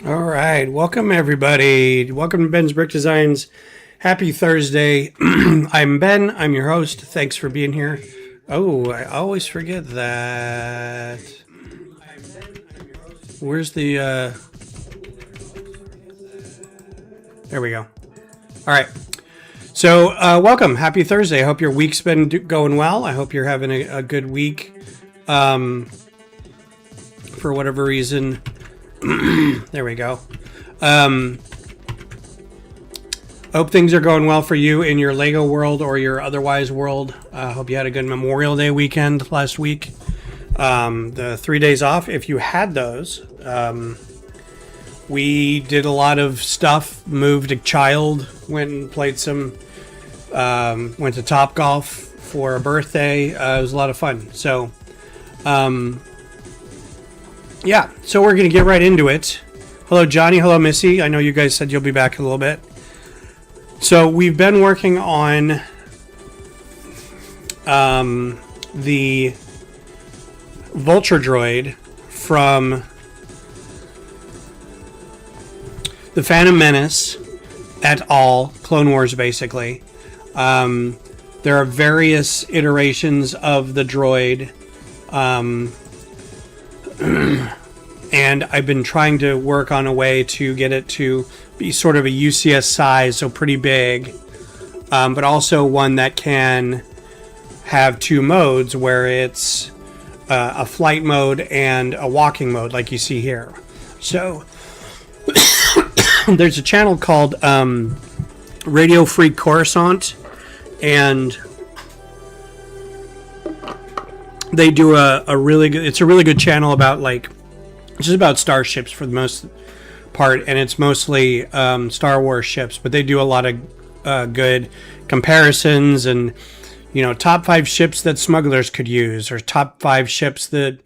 All right, welcome everybody. Welcome to Ben's Brick Designs. Happy Thursday. I'm Ben. I'm your host. Thanks for being here. Oh, I always forget that. Where's the? There we go. All right. So, welcome. Happy Thursday. I hope your week's been going well. I hope you're having a good week. For whatever reason. There we go. Hope things are going well for you in your Lego world or your otherwise world. Hope you had a good Memorial Day weekend last week. The 3 days off, if you had those. We did a lot of stuff, moved a child, went and played some, went to Top Golf for a birthday. It was a lot of fun. So, yeah, so we're going to get right into it. Hello, Johnny. Hello, Missy. I know you guys said you'll be back in a little bit. So we've been working on the Vulture Droid from the Phantom Menace et al. Clone Wars, basically. There are various iterations of the droid. And I've been trying to work on a way to get it to be sort of a UCS size, so pretty big, but also one that can have two modes where it's a flight mode and a walking mode, like you see here. So there's a channel called Radio Free Coruscant, and they do a really good. It's a really good channel about just about starships for the most part, and it's mostly Star Wars ships. But they do a lot of good comparisons, and top 5 ships that smugglers could use, or top 5 ships that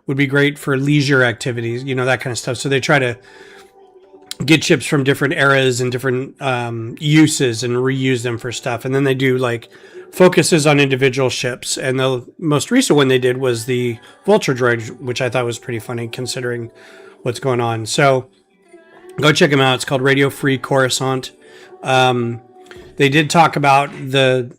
would be great for leisure activities. That kind of stuff. So they try to get ships from different eras and different uses and reuse them for stuff, and then they do focuses on individual ships, and the most recent one they did was the Vulture Droid, which I thought was pretty funny considering what's going on. So go check them out. It's called Radio Free Coruscant. They did talk about the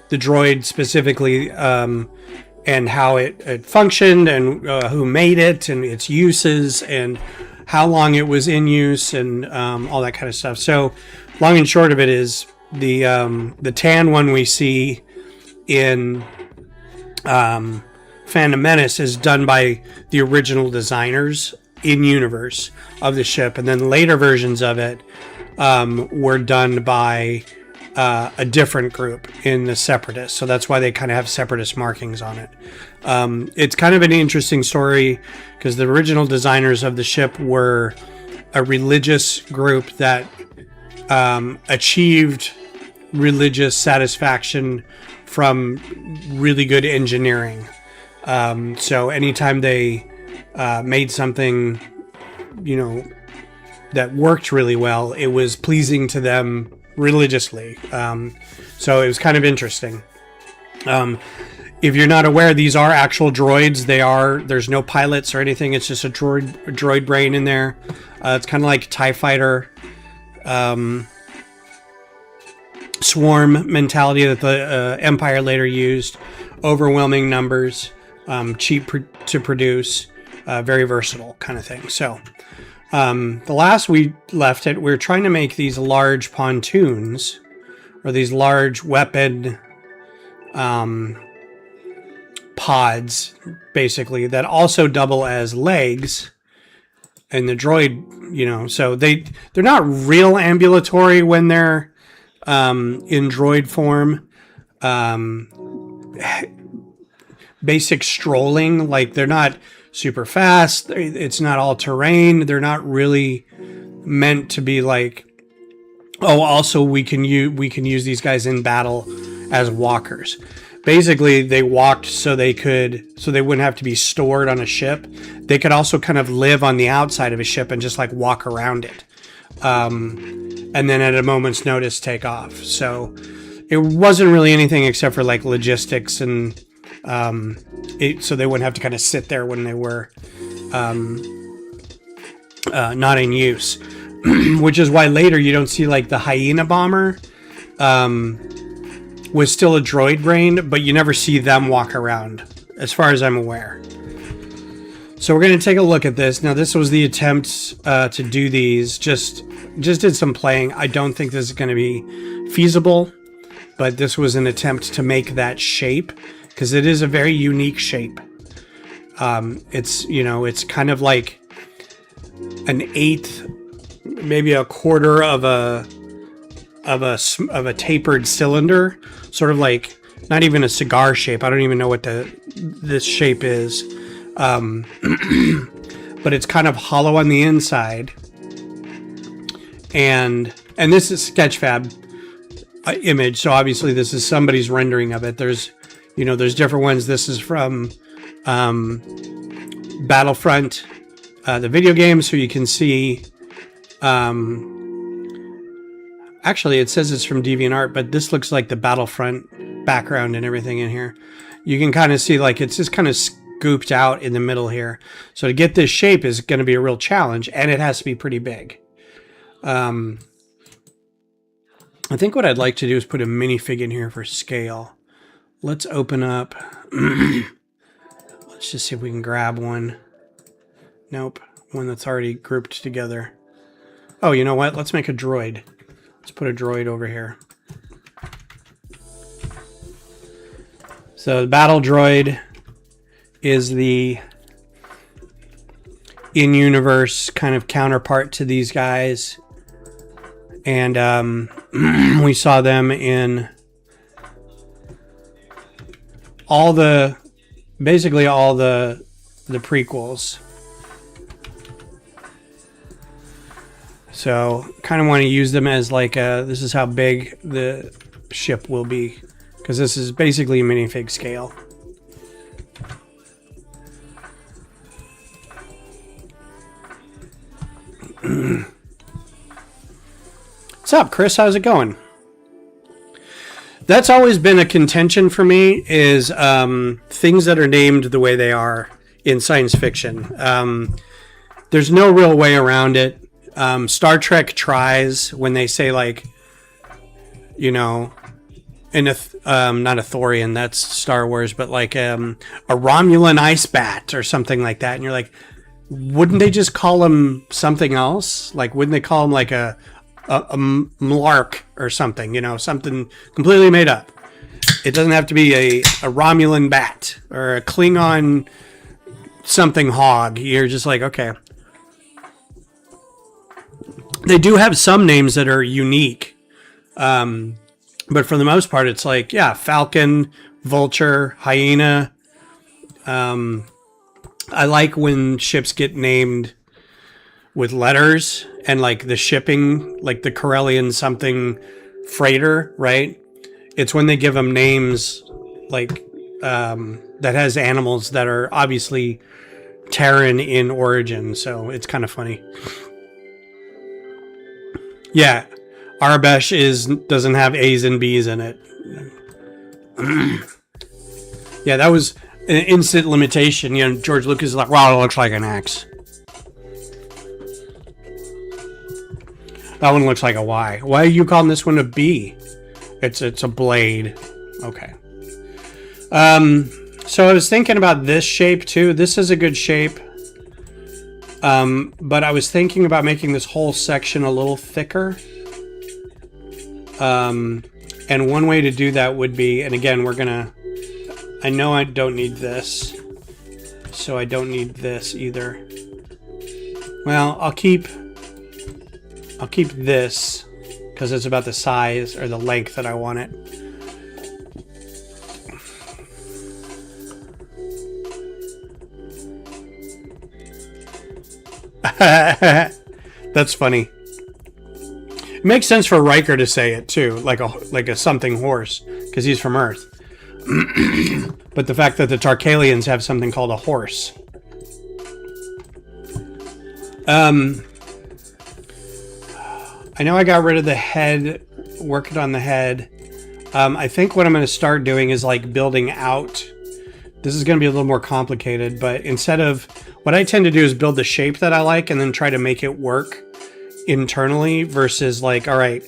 droid specifically, and how it functioned, and who made it, and its uses, and how long it was in use, and all that kind of stuff. So long and short of it is, the tan one we see in Phantom Menace is done by the original designers in universe of the ship, and then later versions of it were done by a different group in the Separatists. So that's why they kind of have Separatist markings on it. It's kind of an interesting story because the original designers of the ship were a religious group that achieved religious satisfaction from really good engineering. So anytime they made something, that worked really well, it was pleasing to them religiously. So it was kind of interesting. If you're not aware, these are actual droids. There's no pilots or anything. It's just a droid brain in there. It's kind of like TIE Fighter swarm mentality that the Empire later used. Overwhelming numbers, cheap to produce, very versatile kind of thing. So the last we left it, we were trying to make these large pontoons, or these large weapon pods, basically, that also double as legs. And the droid, so they're not real ambulatory when they're in droid form. Basic strolling, they're not super fast. It's not all terrain. They're not really meant to be also we can use these guys in battle as walkers. Basically, they walked so they wouldn't have to be stored on a ship. They could also kind of live on the outside of a ship and just walk around it. And then at a moment's notice take off. So it wasn't really anything except for logistics, and so they wouldn't have to kind of sit there when they were not in use, which is why later you don't see like the hyena bomber was still a droid brain, but you never see them walk around, as far as I'm aware. So we're going to take a look at this. Now, this was the attempt to do these. Just did some playing. I don't think this is going to be feasible, but this was an attempt to make that shape, because it is a very unique shape. It's, you know, it's kind of like an eighth, maybe a quarter of a tapered cylinder, sort of like not even a cigar shape. I don't even know what this shape is, but it's kind of hollow on the inside. And this is Sketchfab image, so obviously this is somebody's rendering of it. There's different ones. This is from Battlefront, the video game, so you can see. Actually, it says it's from DeviantArt, but this looks like the Battlefront background and everything in here. You can kind of see like it's just kind of scooped out in the middle here. So to get this shape is going to be a real challenge, and it has to be pretty big. I think what I'd like to do is put a minifig in here for scale. Let's open up. Let's just see if we can grab one. Nope, one that's already grouped together. Oh, you know what? Let's make a droid. Let's put a droid over here. So the battle droid is the in-universe kind of counterpart to these guys. And we saw them in basically all the prequels. So kind of want to use them as like this is how big the ship will be, because this is basically minifig scale. What's up, Chris? How's it going? That's always been a contention for me, is things that are named the way they are in science fiction. There's no real way around it. Star Trek tries when they say, like, you know, not a Thorian, that's Star Wars, but like a Romulan ice bat or something like that. And you're like, wouldn't they just call him something else? Like, wouldn't they call him like a Mlark or something, you know, something completely made up? It doesn't have to be a Romulan bat or a Klingon something hog. You're just like, okay. They do have some names that are unique. But for the most part, it's like, yeah, Falcon, Vulture, Hyena. I like when ships get named with letters, and like the shipping, like the Corellian something freighter, right? It's when they give them names like that has animals that are obviously Terran in origin. So it's kind of funny. Yeah, Arabesh doesn't have A's and B's in it. Yeah, that was an instant limitation. You know, George Lucas is like, wow, it looks like an X. That one looks like a Y. Why are you calling this one a B? It's a blade. Okay. So I was thinking about this shape too. This is a good shape. But I was thinking about making this whole section a little thicker. And one way to do that would be, and again, I know I don't need this, so I don't need this either. Well, I'll keep this, because it's about the size or the length that I want it. That's funny. It makes sense for Riker to say it too, like a something horse, because he's from Earth. But the fact that the Tarkalians have something called a horse. I know I got rid of the head, working on the head. I think what I'm going to start doing is like building out This is going to be a little more complicated, but instead of, what I tend to do is build the shape that I like and then try to make it work internally versus like, all right,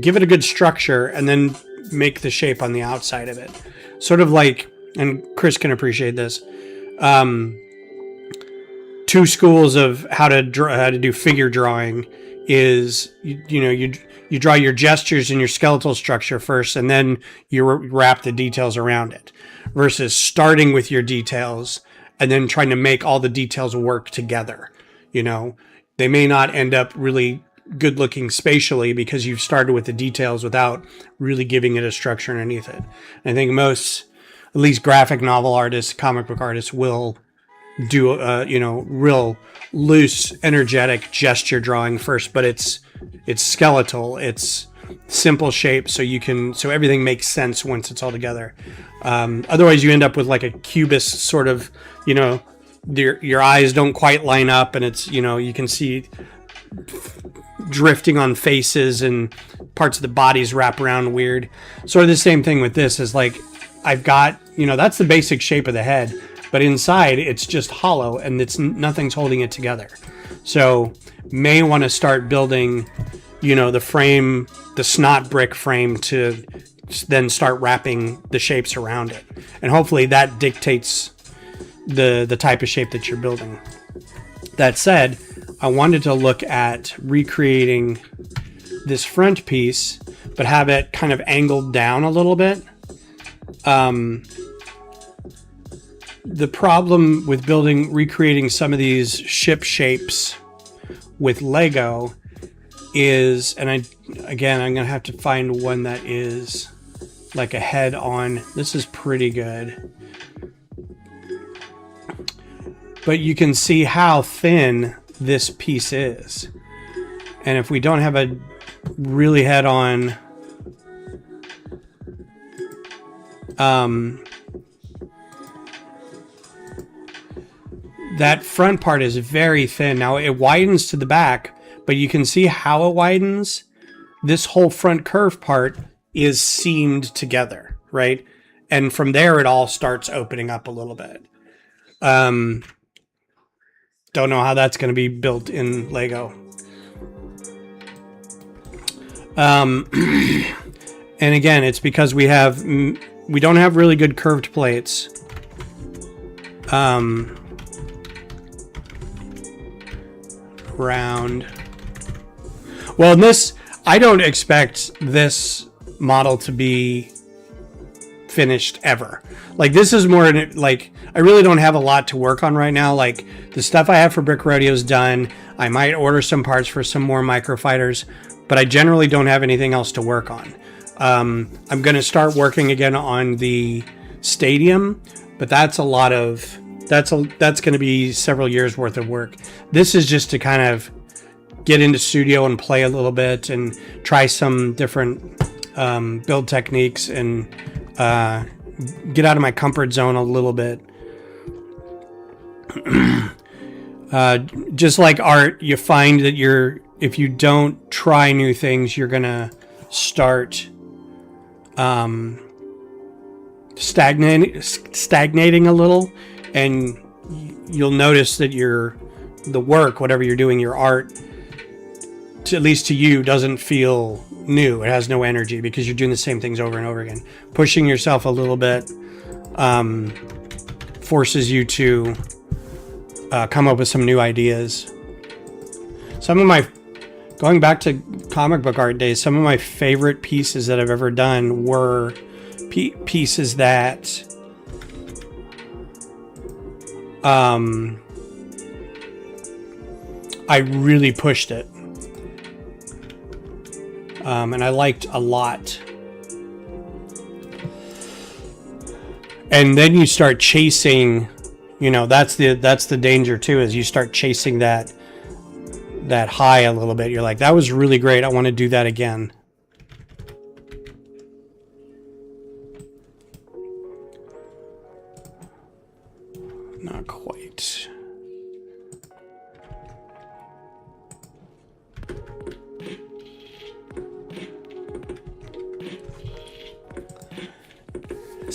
give it a good structure and then make the shape on the outside of it. Sort of like, and Chris can appreciate this, two schools of how to do figure drawing is, you draw your gestures and your skeletal structure first, and then you wrap the details around it, versus starting with your details and then trying to make all the details work together. They may not end up really good looking spatially because you've started with the details without really giving it a structure underneath it. I think most, at least graphic novel artists, comic book artists, will do real loose, energetic gesture drawing first, but it's skeletal, it's simple shape, so everything makes sense once it's all together. Otherwise you end up with like a cubist sort of, your eyes don't quite line up, and it's, you can see drifting on faces and parts of the bodies wrap around weird. Sort of the same thing with this, is like, I've got, that's the basic shape of the head, but inside it's just hollow and nothing's holding it together. So may want to start building, the frame, the snot brick frame, to then start wrapping the shapes around it. And hopefully that dictates the type of shape that you're building. That said, I wanted to look at recreating this front piece, but have it kind of angled down a little bit. The problem with recreating some of these ship shapes with Lego is, and I'm going to have to find one that is like a head on. This is pretty good. But you can see how thin this piece is. And if we don't have a really head on, that front part is very thin. Now it widens to the back, but you can see how it widens. This whole front curve part is seamed together, right? And from there, it all starts opening up a little bit. Don't know how that's going to be built in Lego. And again, it's because we don't have really good curved plates. Round. Well, I don't expect this model to be finished ever. Like, this is more like, I really don't have a lot to work on right now. Like, the stuff I have for Brick Rodeo is done. I might order some parts for some more microfighters, but I generally don't have anything else to work on. I'm going to start working again on the stadium, but that's going to be several years worth of work. This is just to kind of get into studio and play a little bit and try some different build techniques and get out of my comfort zone a little bit. Just like art, you find that if you don't try new things, you're gonna start stagnating a little, and you'll notice that the work, whatever you're doing, your art, at least to you, doesn't feel new. It has no energy because you're doing the same things over and over again. Pushing yourself a little bit forces you to come up with some new ideas. Going back to comic book art days, some of my favorite pieces that I've ever done were pieces that I really pushed it. And I liked a lot. And then you start chasing, that's the danger too, is you start chasing that high a little bit. You're like, that was really great, I want to do that again. Not quite.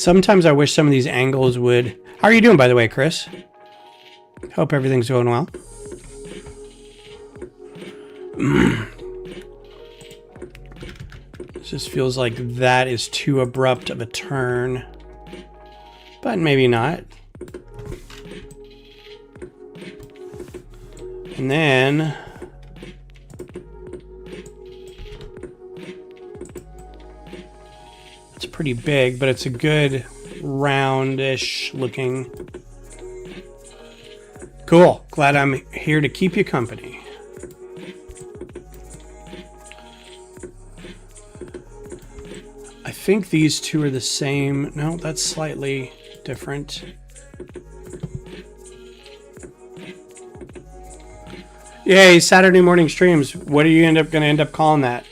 Sometimes I wish some of these angles would... How are you doing, by the way, Chris? Hope everything's going well. It just feels like that is too abrupt of a turn. But maybe not. And then... It's pretty big, but it's a good roundish looking. Cool. Glad I'm here to keep you company. I think these two are the same. No, that's slightly different. Yay, Saturday morning streams. What are you going to end up calling that?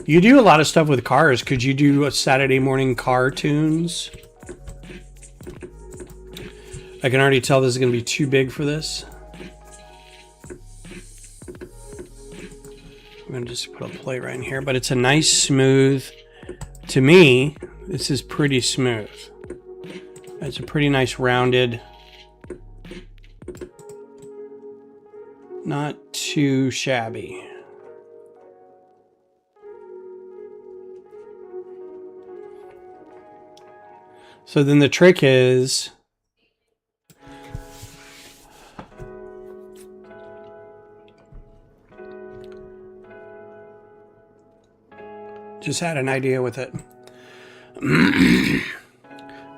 You do a lot of stuff with cars. Could you do a Saturday morning cartoons? I can already tell this is going to be too big for this. I'm going to just put a plate right in here, but it's a nice smooth. To me, this is pretty smooth. It's a pretty nice rounded. Not too shabby. So then the trick is just had an idea with it.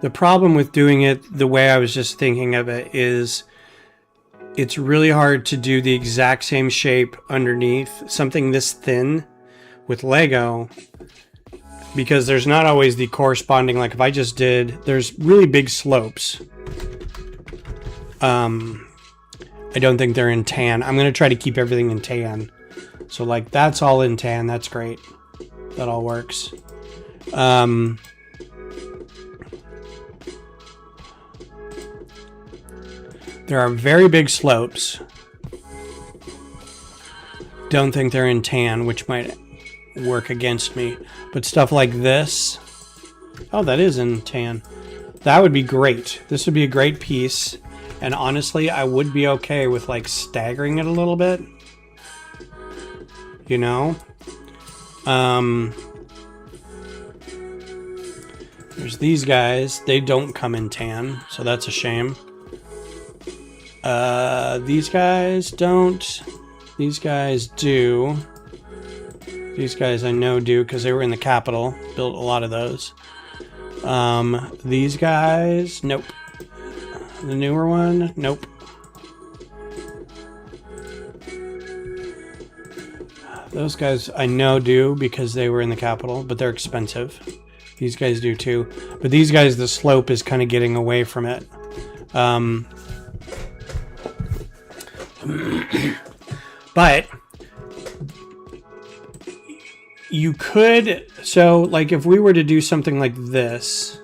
The problem with doing it the way I was just thinking of it is it's really hard to do the exact same shape underneath something this thin with Lego, because there's not always the corresponding, like if I just did, there's really big slopes. I don't think they're in tan. I'm going to try to keep everything in tan. So like that's all in tan. That's great. That all works. There are very big slopes. Don't think they're in tan, which might work against me. But stuff like this. Oh, that is in tan. That would be great. This would be a great piece. And honestly, I would be okay with like staggering it a little bit. You know? There's these guys. They don't come in tan, so that's a shame. These guys don't. These guys do. These guys I know do because they were in the Capitol. Built a lot of those. These guys, nope. The newer one, nope. Those guys I know do because they were in the Capitol, but they're expensive. These guys do too. But these guys, the slope is kind of getting away from it. But you could, so like if we were to do something like this,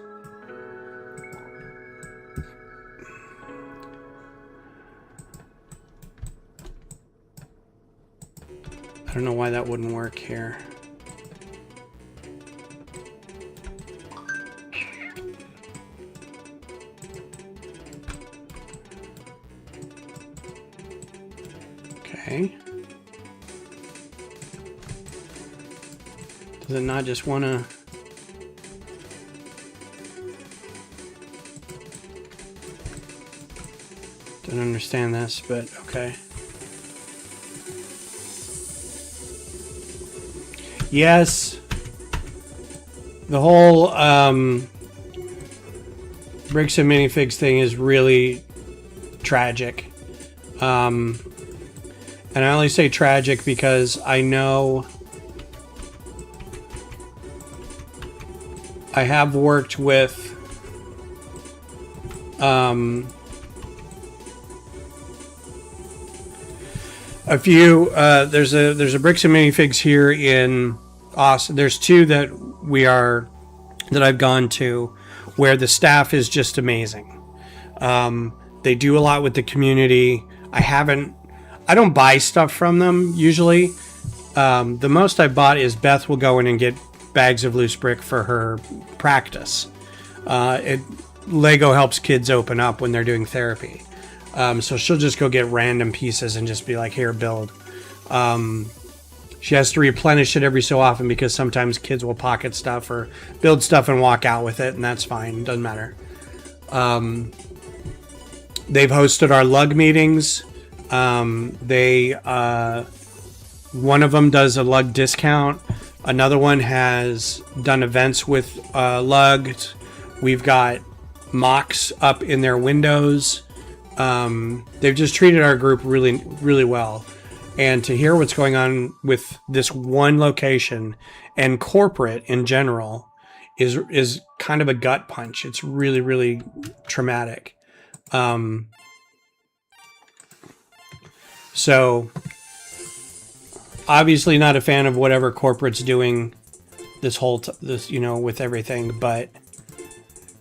I don't know why that wouldn't work here. Okay. Does it not just want to... Don't understand this, but okay. Yes. The whole bricks and minifigs thing is really tragic. And I only say tragic because I know I have worked with a few. There's a bricks and minifigs here in Austin. There's two that I've gone to where the staff is just amazing. They do a lot with the community. I don't buy stuff from them usually. The most I bought is Beth will go in and get bags of loose brick for her practice. Lego helps kids open up when they're doing therapy. So she'll just go get random pieces and just be like, here, build. She has to replenish it every so often because sometimes kids will pocket stuff or build stuff and walk out with it, and that's fine. Doesn't matter. They've hosted our lug meetings. One of them does a lug discount. Another one has done events with lugs. We've got MOCs up in their windows. They've just treated our group really, really well. And to hear what's going on with this one location and corporate in general is kind of a gut punch. It's really, really traumatic. So obviously not a fan of whatever corporate's doing this with everything, but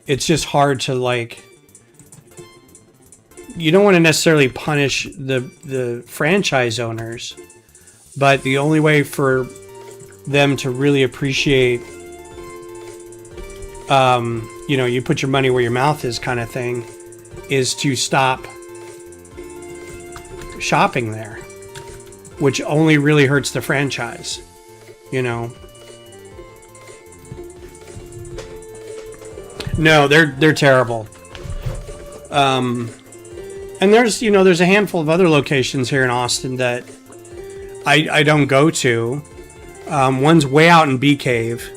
it's just hard to like, you don't want to necessarily punish the franchise owners, but the only way for them to really appreciate, you put your money where your mouth is kind of thing, is to stop shopping there, which only really hurts the franchise, No, they're terrible. And there's a handful of other locations here in Austin that I don't go to. One's way out in Bee Cave,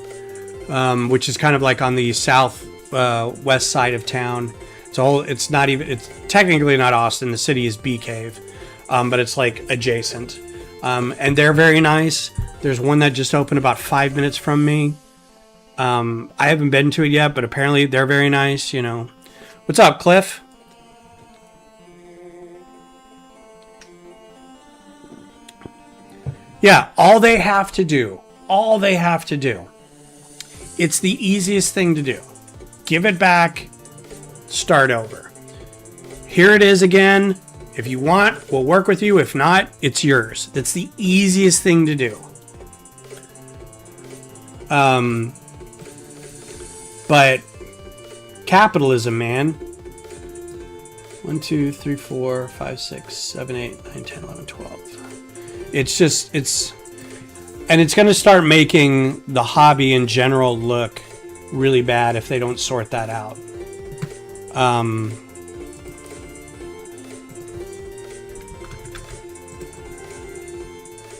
which is kind of like on the south west side of town. It's technically not Austin. The city is Bee Cave, but it's like adjacent. And they're very nice. There's one that just opened about 5 minutes from me. I haven't been to it yet, but apparently they're very nice. What's up, Cliff? Yeah, all they have to do, it's the easiest thing to do. Give it back, start over. Here it is again. If you want, we'll work with you. If not, it's yours. That's the easiest thing to do. But capitalism, man. 1, 2, 3, 4, 5, 6, 7, 8, 9, 10, 11, 12. It's going to start making the hobby in general look really bad if they don't sort that out.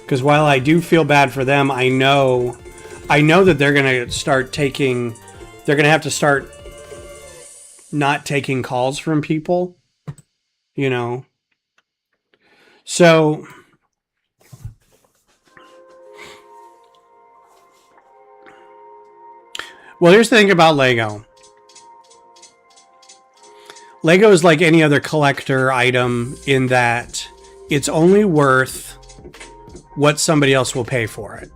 Because while I do feel bad for them, I know that they're going to have to start not taking calls from people, So well, here's the thing about Lego. Lego is like any other collector item in that it's only worth what somebody else will pay for it.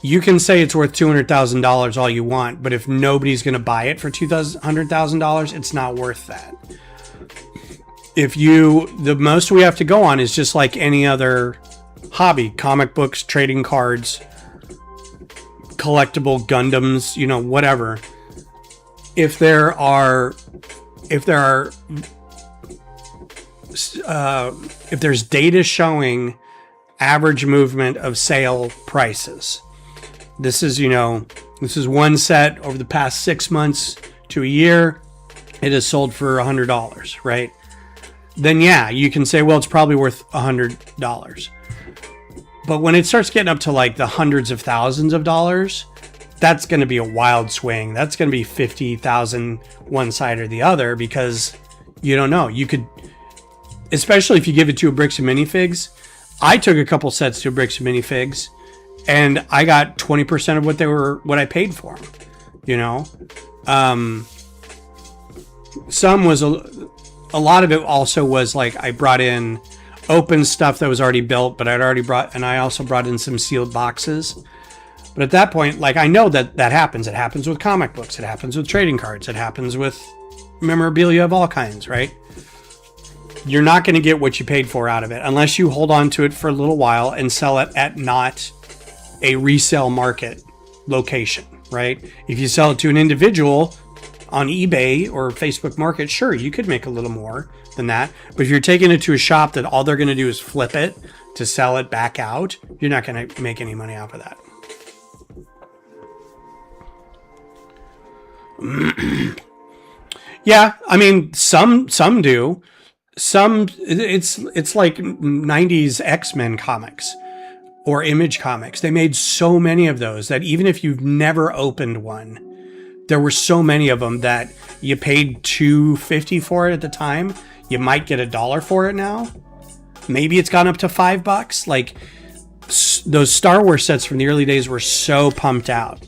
You can say it's worth $200,000 all you want, but if nobody's going to buy it for $100,000, it's not worth that. The most we have to go on is just like any other hobby, comic books, trading cards, collectible Gundams, whatever. If there's data showing average movement of sale prices, this is one set over the past 6 months to a year, it is sold for $100, right? Then yeah, you can say, well, it's probably worth $100. But when it starts getting up to like the hundreds of thousands of dollars, that's going to be a wild swing. That's going to be 50,000 one side or the other, because you don't know. You could, especially if you give it to a Bricks and Minifigs. I took a couple sets to a Bricks and Minifigs, and I got 20% of what I paid for them. Some was a lot of it also was like I brought in open stuff that was already built, but I also brought in some sealed boxes. But at that point, like, I know that happens. It happens with comic books. It happens with trading cards. It happens with memorabilia of all kinds, right? you're not going to get what you paid for out of it unless you hold on to it for a little while and sell it at not a resale market location, right? If you sell it to an individual on eBay or Facebook Market, sure, you could make a little more than that. But if you're taking it to a shop that all they're going to do is flip it to sell it back out, you're not going to make any money off of that. Yeah, I mean, some do. Some it's like 90s X-Men comics or Image comics. They made so many of those that even if you've never opened one, there were so many of them that you paid $2.50 for it at the time. You might get $1 for it now. Maybe it's gone up to $5. Like those Star Wars sets from the early days were so pumped out.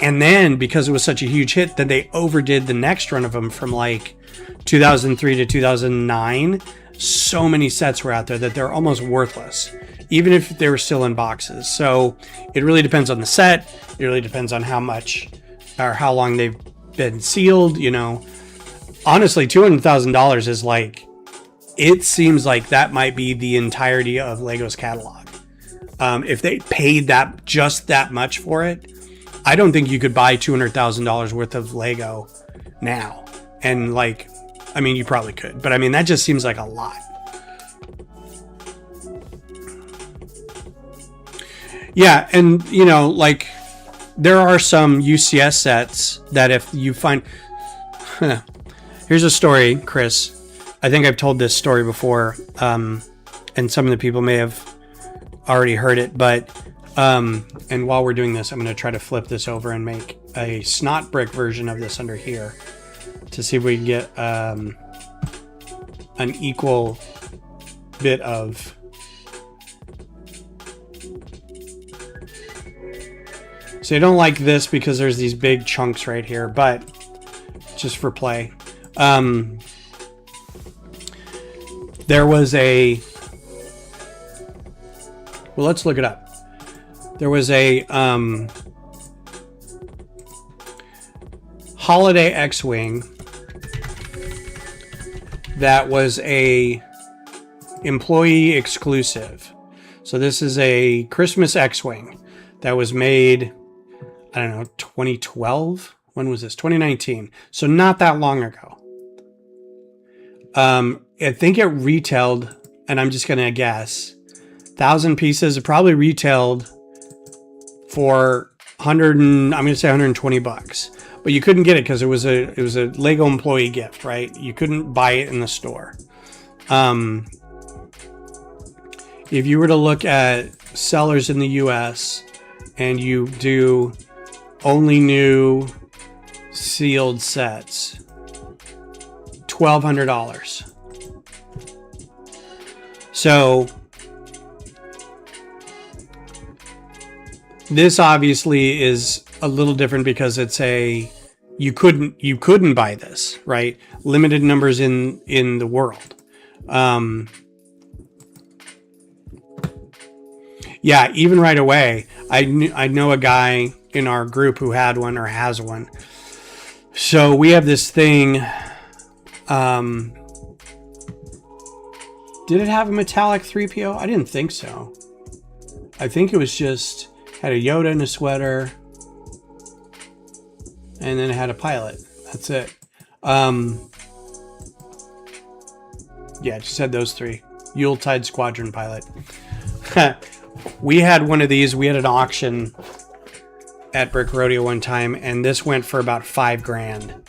And then because it was such a huge hit, then they overdid the next run of them from like 2003 to 2009. So many sets were out there that they're almost worthless, even if they were still in boxes. So it really depends on the set. It really depends on how much or how long they've been sealed. You know, honestly, $200,000 is like, it seems like that might be the entirety of Lego's catalog. If they paid that just that much for it, I don't think you could buy $200,000 worth of Lego now. And like, I mean, you probably could, but I mean, that just seems like a lot. Yeah. And you know, like there are some UCS sets that if you find, here's a story, Chris. I think I've told this story before. And some of the people may have already heard it, but and while we're doing this, I'm going to try to flip this over and make a snot brick version of this under here to see if we can get an equal bit of. So I don't like this because there's these big chunks right here, but just for play. There was a, well, let's look it up. There was a Holiday X-Wing that was a employee exclusive. So this is a Christmas X-Wing that was made, I don't know, 2012? When was this? 2019. So not that long ago. I think it retailed, and I'm just going to guess, 1,000 pieces. It probably retailed for I'm going to say $120, but you couldn't get it because it was a Lego employee gift, right? You couldn't buy it in the store. If you were to look at sellers in the US and you do only new sealed sets, $1,200. So this obviously is a little different because it's you couldn't buy this, right? Limited numbers in the world. Yeah, even right away, I know a guy in our group who had one or has one. So we have this thing. Did it have a metallic 3PO? I didn't think so. I think it was just had a Yoda and a sweater, and then it had a pilot. That's it. Yeah, it just had those three. Yuletide Squadron pilot. We had one of these. We had an auction at Brick Rodeo one time, and this went for about $5,000.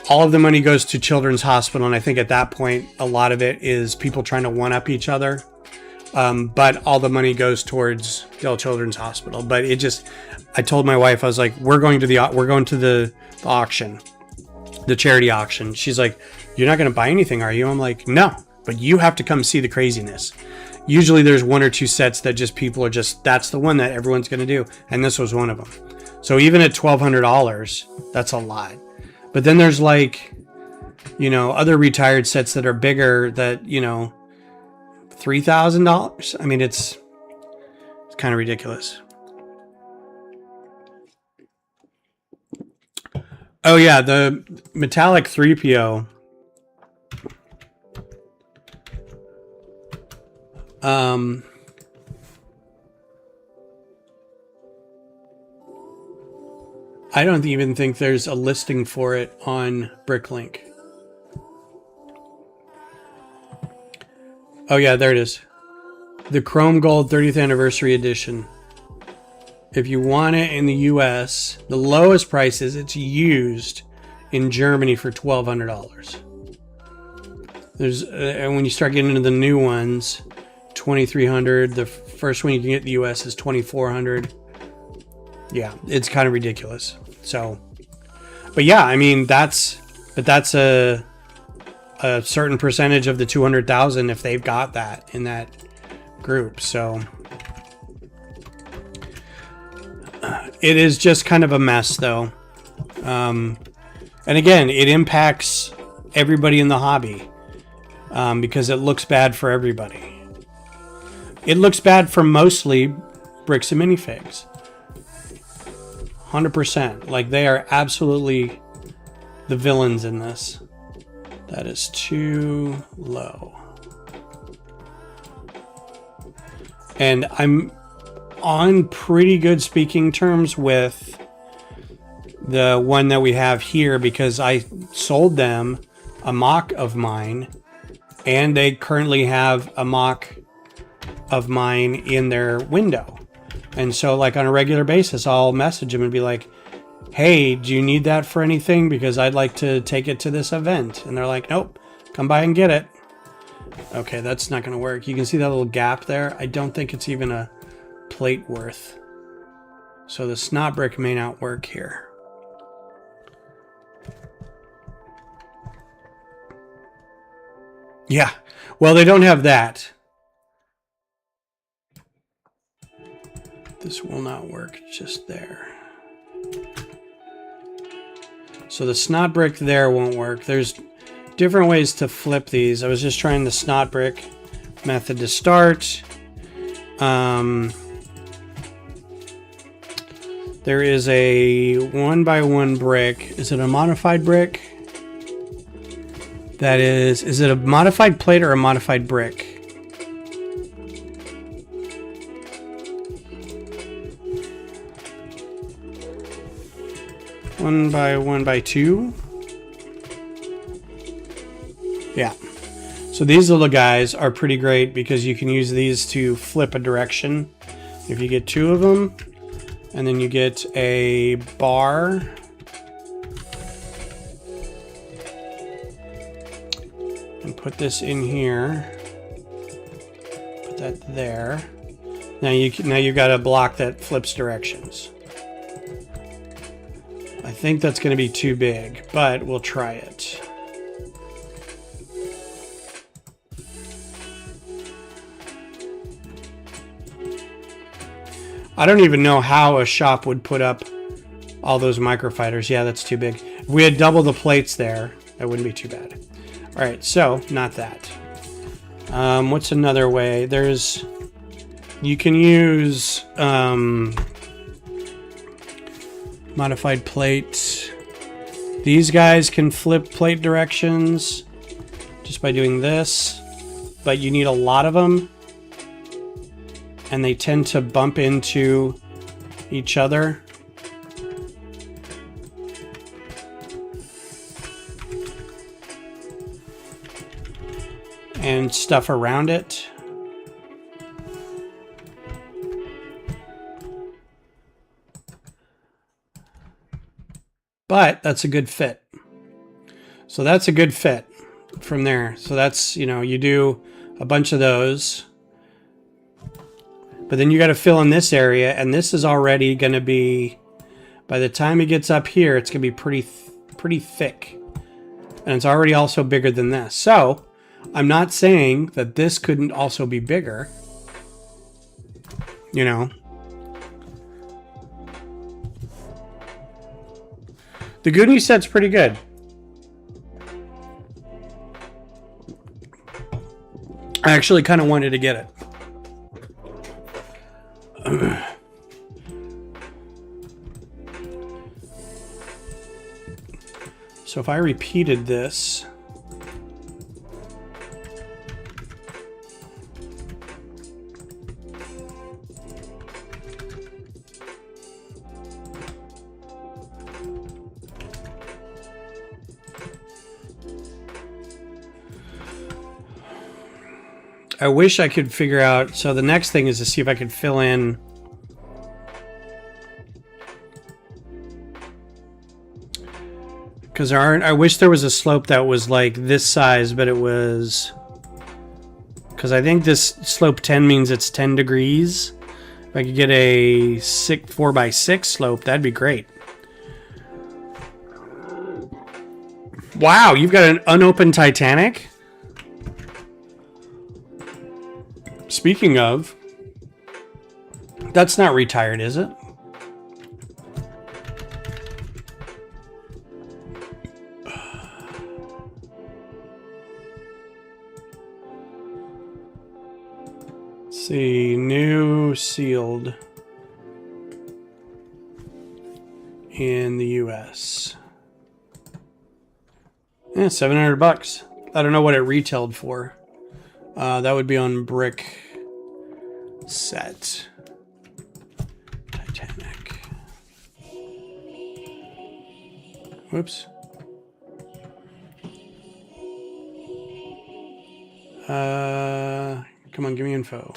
All of the money goes to Children's Hospital, and I think at that point, a lot of it is people trying to one-up each other. But all the money goes towards Dell Children's Hospital. But it just, I told my wife, I was like, we're going to the auction, the charity auction. She's like, you're not going to buy anything, are you? I'm like, no, but you have to come see the craziness. Usually there's one or two sets that just people are just, that's the one that everyone's going to do. And this was one of them. So even at $1,200, that's a lot. But then there's like, you know, other retired sets that are bigger that, you know, $3,000. I mean, it's kind of ridiculous. Oh yeah, the metallic 3PO. I don't even think there's a listing for it on Bricklink. Oh yeah, there it is. The Chrome Gold 30th Anniversary Edition. If you want it in the US, the lowest price is it's used in Germany for $1,200. There's and when you start getting into the new ones, $2,300. The first one you can get in the US is $2,400. Yeah, it's kind of ridiculous. So, but yeah, I mean that's a certain percentage of the 200,000 if they've got that in that group. So it is just kind of a mess though. And again, it impacts everybody in the hobby because it looks bad for everybody. It looks bad for mostly bricks and minifigs. 100%. Like they are absolutely the villains in this. That is too low. And I'm on pretty good speaking terms with the one that we have here because I sold them a MOC of mine and they currently have a MOC of mine in their window. And so like on a regular basis, I'll message them and be like, hey, do you need that for anything? Because I'd like to take it to this event. And they're like, nope, come by and get it. Okay, that's not going to work. You can see that little gap there. I don't think it's even a plate worth. So the snot brick may not work here. Yeah, well, they don't have that. This will not work just there. So the snot brick there won't work. There's different ways to flip these. I was just trying the snot brick method to start. There is a 1x1 brick. Is it a modified brick? That is it a modified plate or a modified brick? One by two. Yeah. So these little guys are pretty great because you can use these to flip a direction. If you get two of them, and then you get a bar. And put this in here. Put that there. Now you've got a block that flips directions. I think that's going to be too big, but we'll try it. I don't even know how a shop would put up all those microfighters. Yeah, that's too big. If we had double the plates there, that wouldn't be too bad. All right, so not that. What's another way? You can use modified plate. These guys can flip plate directions just by doing this, but you need a lot of them. And they tend to bump into each other. And stuff around it. But that's a good fit. So that's a good fit from there. So that's, you do a bunch of those. But then you got to fill in this area, and this is already going to be, by the time it gets up here, it's going to be pretty thick. And it's already also bigger than this. So I'm not saying that this couldn't also be bigger. The Goonie set's pretty good. I actually kind of wanted to get it. So if I repeated this, I wish I could figure out. So the next thing is to see if I could fill in. Because there aren't. I wish there was a slope that was like this size, but it was. Because I think this slope 10 means it's 10 degrees. If I could get a 4x6 slope, that'd be great. Wow, you've got an unopened Titanic? Speaking of, that's not retired, is it? Let's see, new sealed in the US. Yeah, $700. I don't know what it retailed for. That would be on brick set. Titanic. Whoops. Come on, give me info.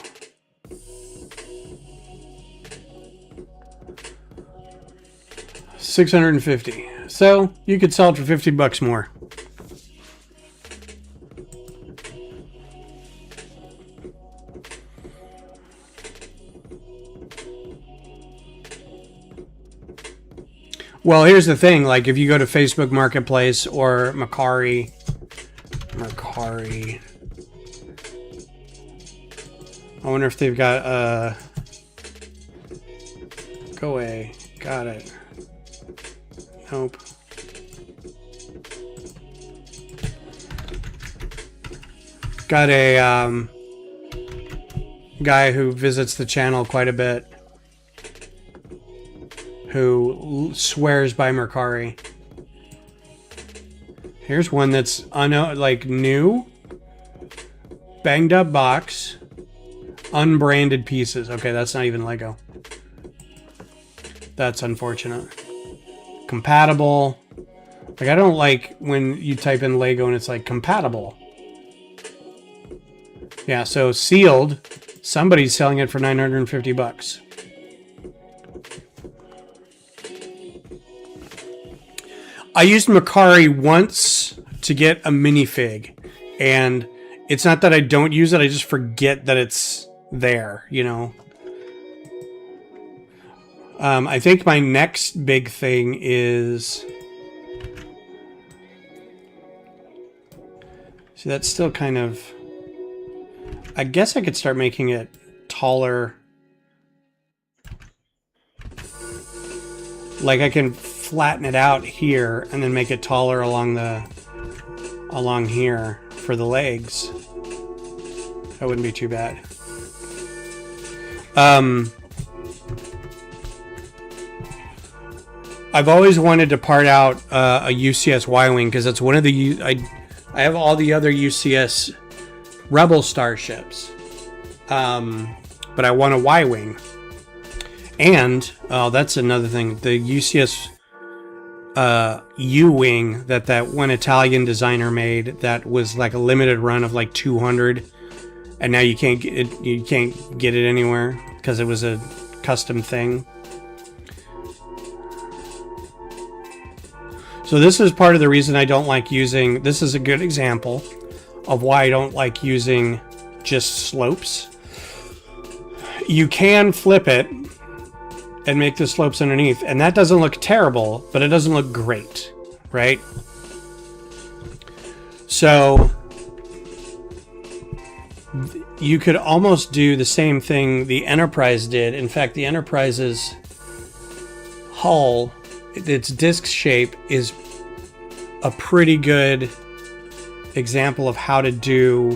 $650. So you could sell it for $50 more. Well, here's the thing. Like, if you go to Facebook Marketplace or Mercari, I wonder if they've got go away. Got it. Nope. Got a guy who visits the channel quite a bit, who swears by Mercari. Here's one that's like new, banged up box, unbranded pieces. Okay, that's not even Lego. That's unfortunate. Compatible. Like, I don't like when you type in Lego and it's like compatible. Yeah, so sealed. Somebody's selling it for $950. I used Mercari once to get a minifig, and it's not that I don't use it, I just forget that it's there, you know. I think my next big thing is... See, that's still kind of... I guess I could start making it taller. Like, I can flatten it out here and then make it taller along here for the legs. That wouldn't be too bad. I've always wanted to part out a UCS Y-wing because it's one of the I have all the other UCS Rebel starships, but I want a Y-wing. And that's another thing. The UCS U-wing that one Italian designer made, that was like a limited run of like 200, and now you can't get it. You can't get it anywhere because it was a custom thing. So this is part of the reason I don't like using. This is a good example of why I don't like using just slopes. You can flip it and make the slopes underneath, and that doesn't look terrible, but it doesn't look great, right? So you could almost do the same thing the Enterprise did. In fact, the Enterprise's hull, its disc shape, is a pretty good example of how to do.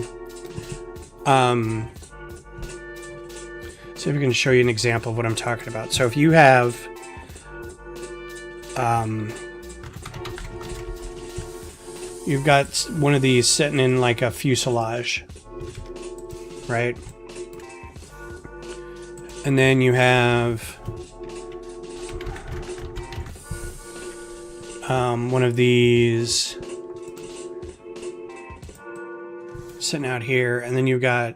See if I can show you an example of what I'm talking about. So if you have you've got one of these sitting in like a fuselage, right? And then you have one of these sitting out here, and then you've got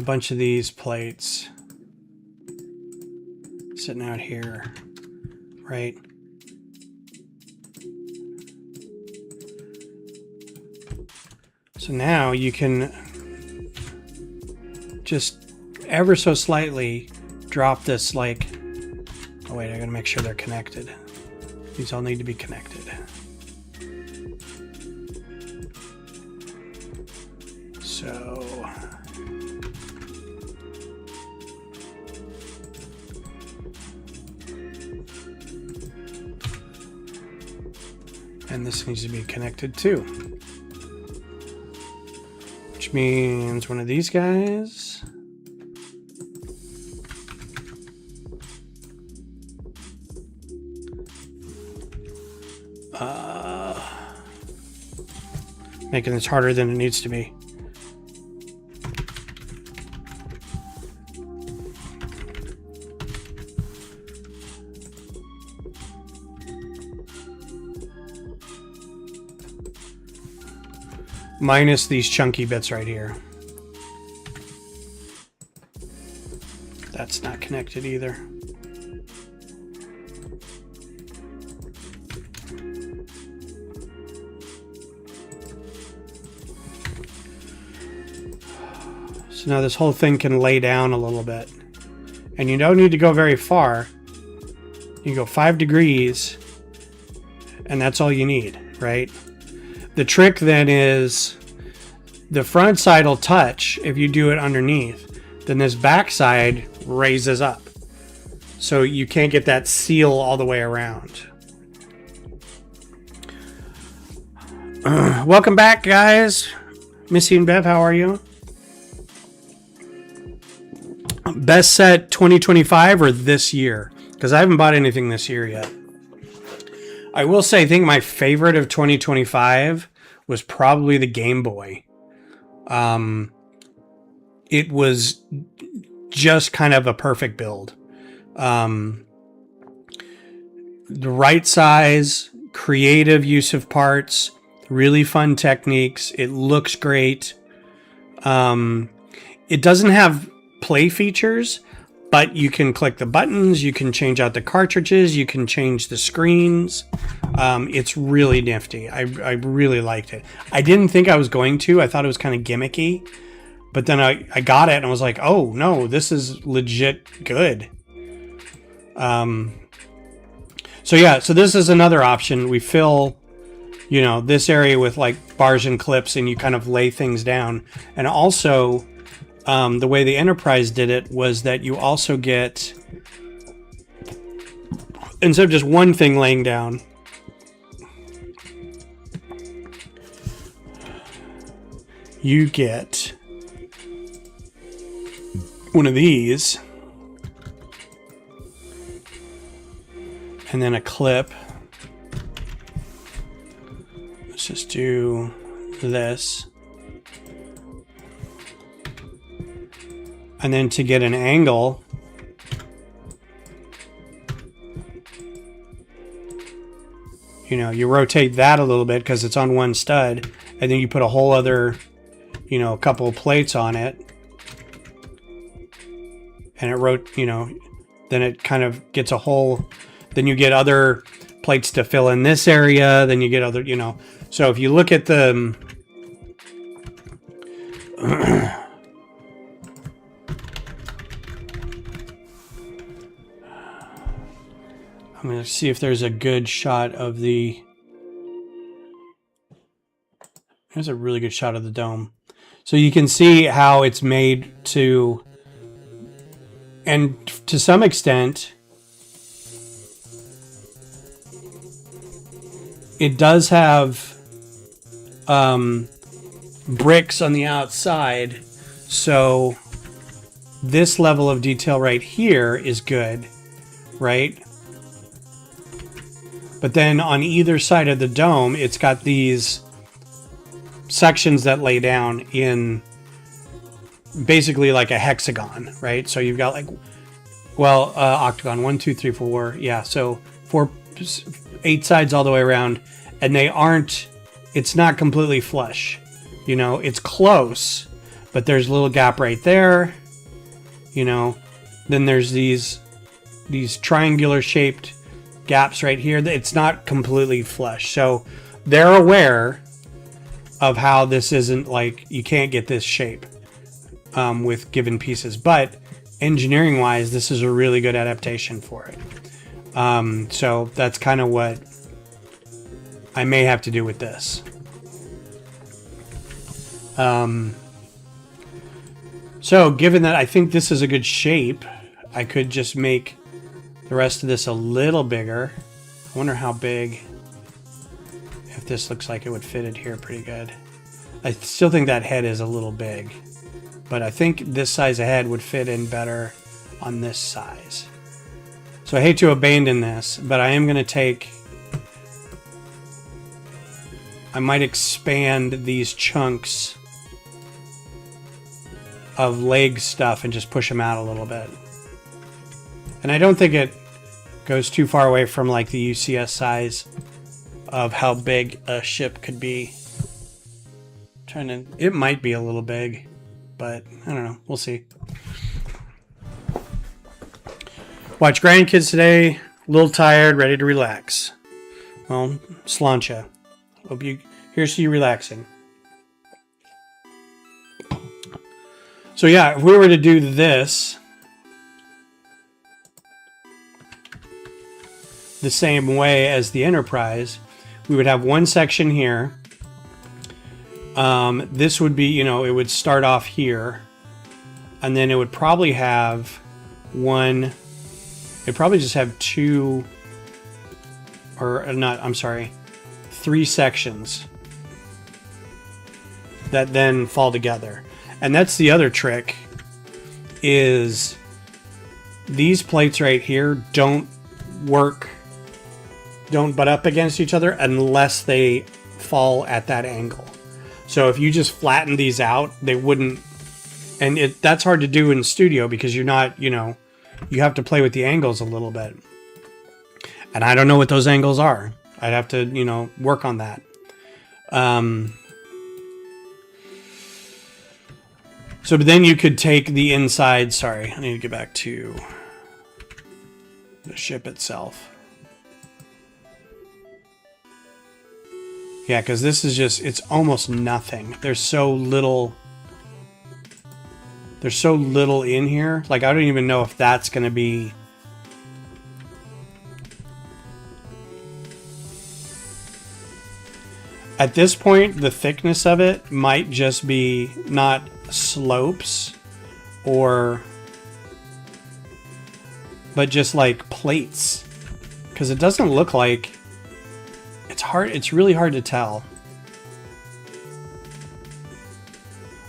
a bunch of these plates sitting out here, right? So now you can just ever so slightly drop this, like, oh wait, I gotta make sure they're connected. These all need to be connected. So and this needs to be connected too, which means one of these guys making this harder than it needs to be. Minus these chunky bits right here. That's not connected either. So now this whole thing can lay down a little bit. And you don't need to go very far. You go 5 degrees, and that's all you need, right? The trick then is the front side will touch if you do it underneath. Then this back side raises up. So you can't get that seal all the way around. Welcome back, guys. Missy and Bev, how are you? Best set 2025 or this year? Because I haven't bought anything this year yet. I will say, I think my favorite of 2025 was probably the Game Boy. It was just kind of a perfect build. The right size, creative use of parts, really fun techniques. It looks great. It doesn't have play features, but you can click the buttons, you can change out the cartridges, you can change the screens. It's really nifty. I really liked it. I didn't think I was going to. I thought it was kind of gimmicky. But then I got it and I was like, oh, no, this is legit good. So yeah, so this is another option. We fill, you know, this area with like bars and clips and you kind of lay things down. And also, the way the Enterprise did it was that you also get, instead of just one thing laying down, you get one of these and then a clip. Let's just do this. And then to get an angle, you know, you rotate that a little bit because it's on one stud, and then you put a whole other, you know, a couple of plates on it, and then it kind of gets a whole, then you get other plates to fill in this area, then you get other, you know, so if you look at the, I'm going to see if there's a good shot of the, there's a really good shot of the dome. So you can see how it's made to, and to some extent, it does have bricks on the outside. So this level of detail right here is good, right? But then on either side of the dome, it's got these sections that lay down in basically like a hexagon, right? So you've got like, well, octagon, 1, 2, 3, 4. Yeah, so 8 sides all the way around. And they aren't, it's not completely flush. You know, it's close, but there's a little gap right there, you know. Then there's these triangular shaped gaps right here. It's not completely flush. So they're aware of how this isn't, like, you can't get this shape with given pieces, but engineering wise, this is a really good adaptation for it. So that's kind of what I may have to do with this. So given that I think this is a good shape, I could just make the rest of this a little bigger. I wonder how big, if this looks like it would fit in here pretty good. I still think that head is a little big, but I think this size of head would fit in better on this size. So I hate to abandon this, but I am going to take, I might expand these chunks of leg stuff and just push them out a little bit. And I don't think it goes too far away from like the UCS size of how big a ship could be. It might be a little big, but I don't know. We'll see. Watch grandkids today. A little tired, ready to relax. Well, slancha. Here's to you relaxing. So yeah, if we were to do this the same way as the Enterprise, we would have one section here. This would be, you know, it would start off here, and then it would probably have one, it'd probably just have two, or not, I'm sorry, 3 sections that then fall together. And that's the other trick, is these plates right here don't butt up against each other unless they fall at that angle. So if you just flatten these out, they wouldn't, and that's hard to do in studio because you're not, you know, you have to play with the angles a little bit. And I don't know what those angles are. I'd have to, you know, work on that. So but then you could take the inside, sorry, I need to get back to the ship itself. Yeah, because this is just, it's almost nothing. There's so little in here. Like, I don't even know if that's going to be... At this point, the thickness of it might just be not slopes or... but just like plates. Because it doesn't look like... It's really hard to tell.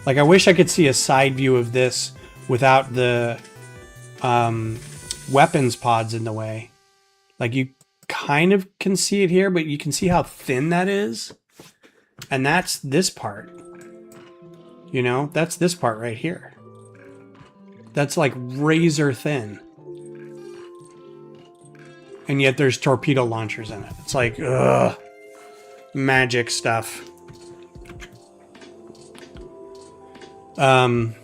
Like, I wish I could see a side view of this without the weapons pods in the way. Like, you kind of can see it here, but you can see how thin that is. And that's this part. You know, that's this part right here. That's like razor thin. And yet there's torpedo launchers in it. It's like, ugh, magic stuff. But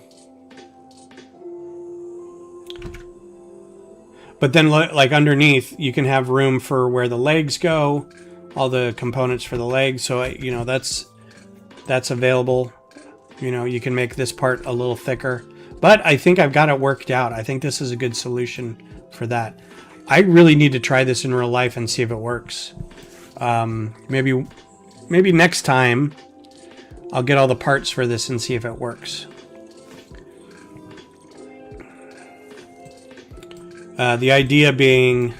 then, like, underneath, you can have room for where the legs go, all the components for the legs. So, you know, that's available. You know, you can make this part a little thicker. But I think I've got it worked out. I think this is a good solution for that. I really need to try this in real life and see if it works. Maybe next time I'll get all the parts for this and see if it works. The idea being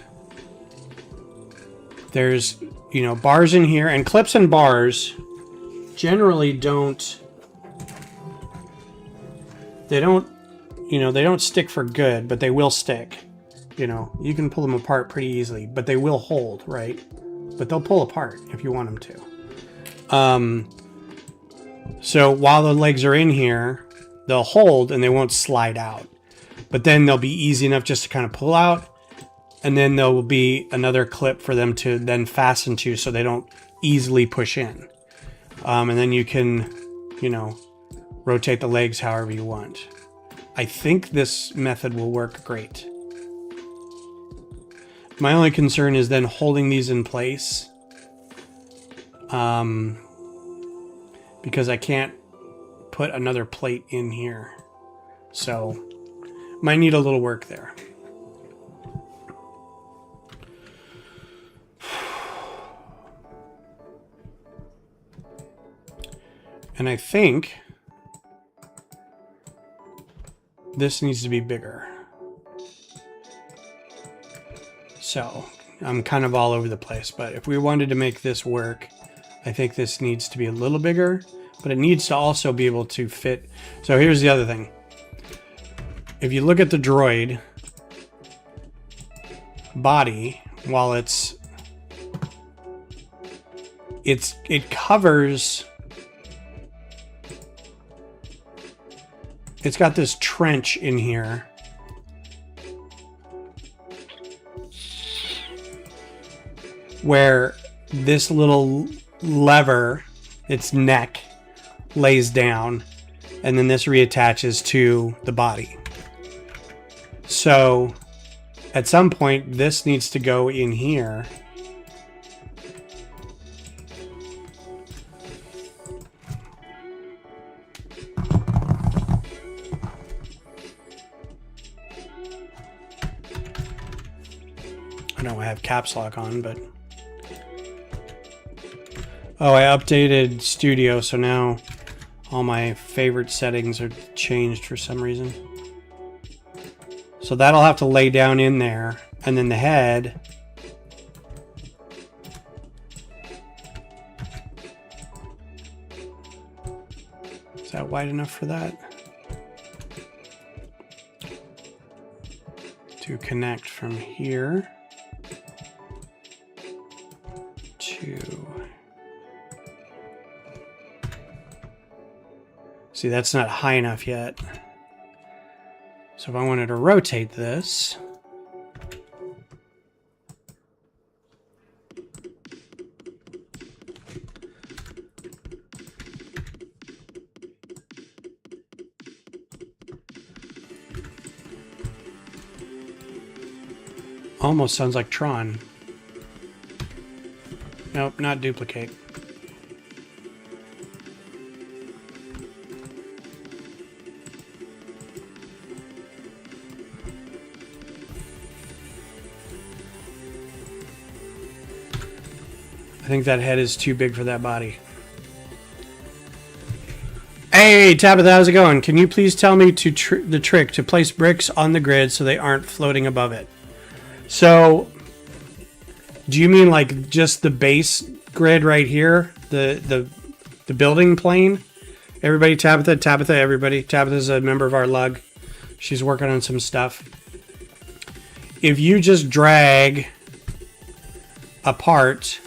there's, you know, bars in here, and clips and bars generally don't stick for good, but they will stick. You know, you can pull them apart pretty easily, but they will hold, right? But they'll pull apart if you want them to. So while the legs are in here, they'll hold and they won't slide out. But then they'll be easy enough just to kind of pull out. And then there will be another clip for them to then fasten to so they don't easily push in. And then you can, you know, rotate the legs however you want. I think this method will work great. My only concern is then holding these in place. Because I can't put another plate in here. So, might need a little work there. And I think this needs to be bigger. So, I'm kind of all over the place, but if we wanted to make this work, I think this needs to be a little bigger, but it needs to also be able to fit. So here's the other thing. If you look at the droid body, while it covers, it's got this trench in here. Where this little lever, its neck, lays down, and then this reattaches to the body. So at some point this needs to go in here. I know I have caps lock on, but oh, I updated Studio, so now all my favorite settings are changed for some reason. So that'll have to lay down in there, and then the head. Is that wide enough for that? To connect from here to... See, that's not high enough yet. So if I wanted to rotate this, almost sounds like Tron. Nope, not duplicate. I think that head is too big for that body. Hey, Tabitha, how's it going? Can you please tell me the trick to place bricks on the grid so they aren't floating above it? So, do you mean like just the base grid right here? The building plane? Everybody, Tabitha, everybody. Tabitha's a member of our lug. She's working on some stuff. If you just drag apart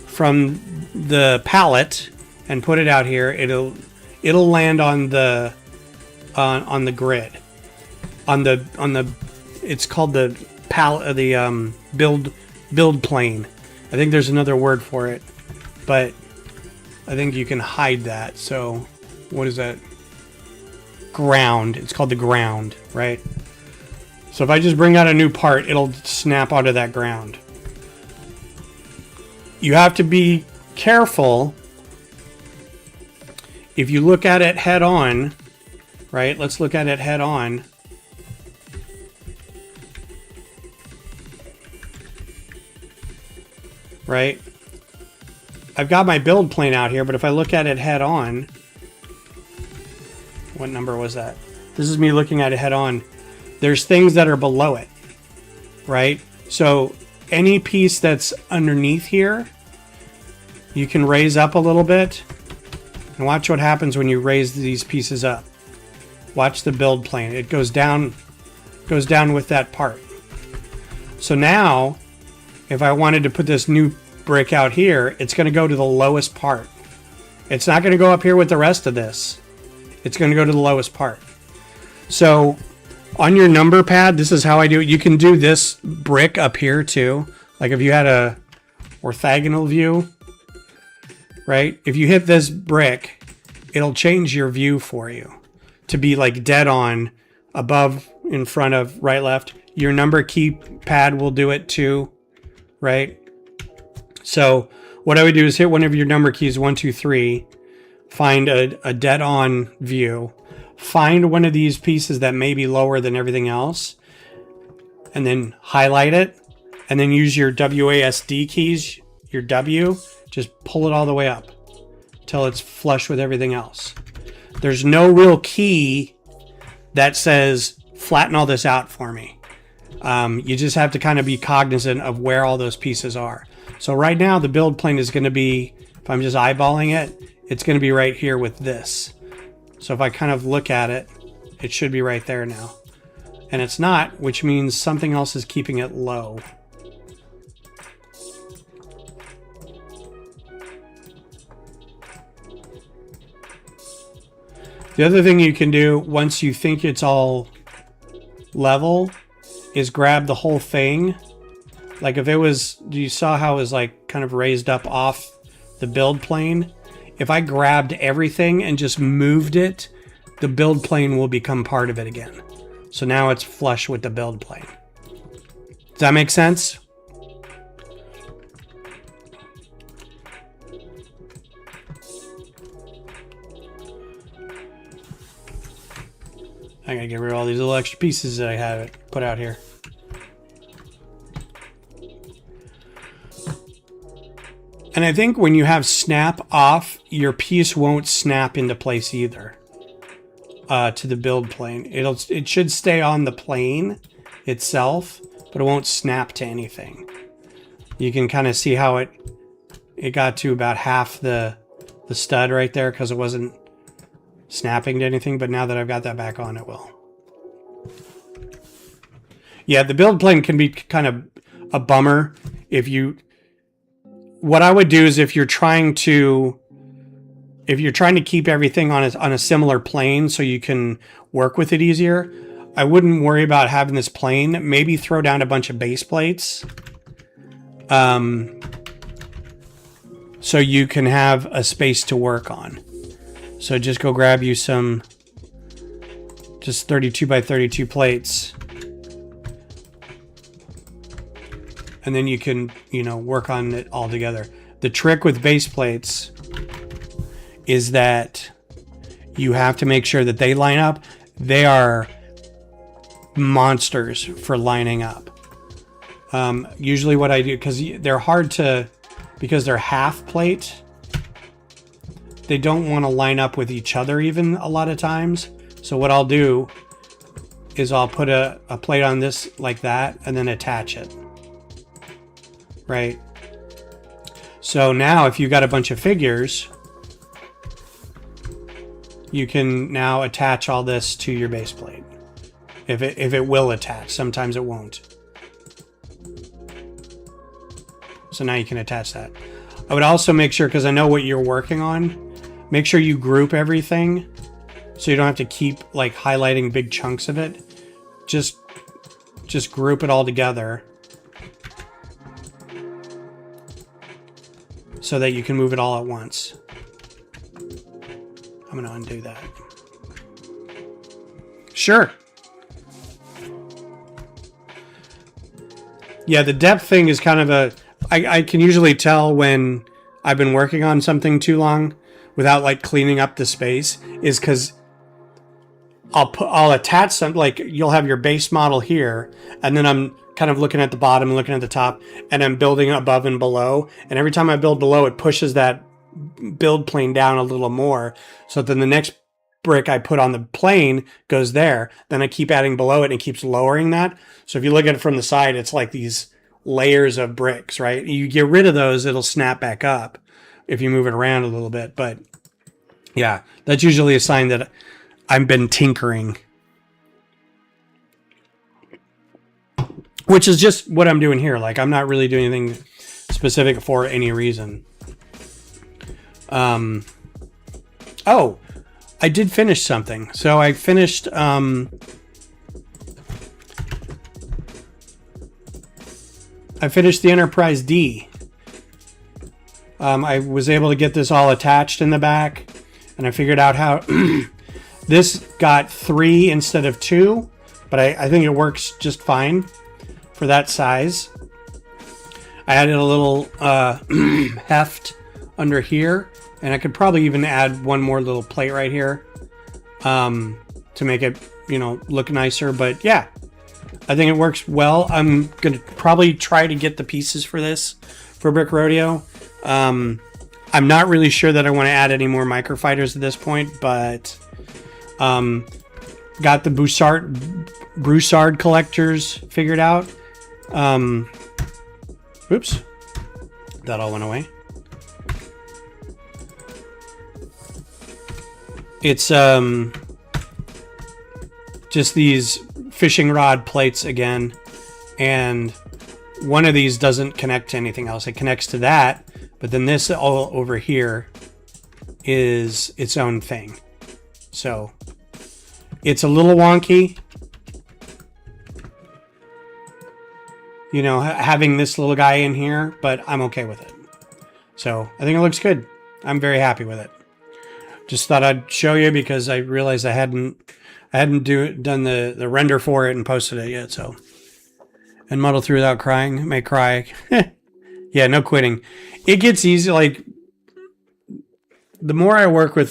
from the pallet and put it out here, it'll land on the grid, on the it's called the pallet, the build plane. I think there's another word for it, but I think you can hide that. So what is that? Ground. It's called the ground, right? So if I just bring out a new part, it'll snap onto that ground. You have to be careful. If you look at it head on, right? Let's look at it head on. Right? I've got my build plane out here, but if I look at it head on, what number was that? This is me looking at it head on. There's things that are below it, right? So any piece that's underneath here, you can raise up a little bit. And watch what happens when you raise these pieces up. Watch the build plane. It goes down with that part. So now, if I wanted to put this new brick out here, it's going to go to the lowest part. It's not going to go up here with the rest of this. It's going to go to the lowest part. So on your number pad, this is how I do it. You can do this brick up here too. Like if you had a orthogonal view, right? If you hit this brick, it'll change your view for you to be like dead on above, in front of, right, left. Your number keypad will do it too, right? So what I would do is hit one of your number keys, 1, 2, 3, find a dead on view, find one of these pieces that may be lower than everything else, and then highlight it, and then use your WASD keys, your W, just pull it all the way up till it's flush with everything else. There's no real key that says flatten all this out for me. You just have to kind of be cognizant of where all those pieces are. So right now the build plane is going to be, if I'm just eyeballing it, it's going to be right here with this. So if I kind of look at it, it should be right there now. And it's not, which means something else is keeping it low. The other thing you can do once you think it's all level is grab the whole thing. Like if it was, you saw how it was like kind of raised up off the build plane? If I grabbed everything and just moved it, the build plane will become part of it again. So now it's flush with the build plane. Does that make sense? I gotta get rid of all these little extra pieces that I have put out here. And I think when you have snap off, your piece won't snap into place either to the build plane. It should stay on the plane itself, but it won't snap to anything. You can kind of see how it got to about half the stud right there because it wasn't snapping to anything, but now that I've got that back on, it will. Yeah, the build plane can be kind of a bummer if you... What I would do is if you're trying to keep everything on a similar plane so you can work with it easier, I wouldn't worry about having this plane. Maybe throw down a bunch of base plates, so you can have a space to work on. So just go grab you some just 32 by 32 plates. And then you can, work on it all together. The trick with base plates is that you have to make sure that they line up. They are monsters for lining up. Usually what I do, because they're hard to, because they're half plate, they don't want to line up with each other even a lot of times. So what I'll do is I'll put a plate on this like that and then attach it. Right? So now if you've got a bunch of figures, you can now attach all this to your base plate. If it will attach. Sometimes it won't. So now you can attach that. I would also make sure, because I know what you're working on, make sure you group everything so you don't have to keep like highlighting big chunks of it. Just group it all together so that you can move it all at once. I'm going to undo that. Sure. Yeah, the depth thing is kind of I can usually tell when I've been working on something too long without like cleaning up the space, is because I'll attach some, like you'll have your base model here, and then I'm kind of looking at the bottom and looking at the top, and I'm building above and below. And every time I build below, it pushes that build plane down a little more. So then the next brick I put on the plane goes there. Then I keep adding below it and it keeps lowering that. So if you look at it from the side, it's like these layers of bricks, right? You get rid of those, it'll snap back up if you move it around a little bit. But yeah, that's usually a sign that I've been tinkering. Which is just what I'm doing here. Like, I'm not really doing anything specific for any reason. Oh, I did finish something. So I finished, I finished the Enterprise D. I was able to get this all attached in the back, and I figured out how this got 3 instead of 2, but I think it works just fine for that size. I added a little heft under here, and I could probably even add one more little plate right here to make it, you know, look nicer. But yeah, I think it works well. I'm gonna probably try to get the pieces for this for Brick Rodeo. I'm not really sure that I want to add any more microfighters at this point, but got the Broussard collectors figured out. Oops, that all went away. It's just these fishing rod plates again, and one of these doesn't connect to anything else. It connects to that, but then this all over here is its own thing. So it's a little wonky, you know, having this little guy in here, but I'm okay with it. So I think it looks good. I'm very happy with it. Just thought I'd show you because I realized I hadn't done the render for it and posted it yet. So, and muddle through without crying, may cry. Yeah, no quitting. It gets easy. Like the more I work with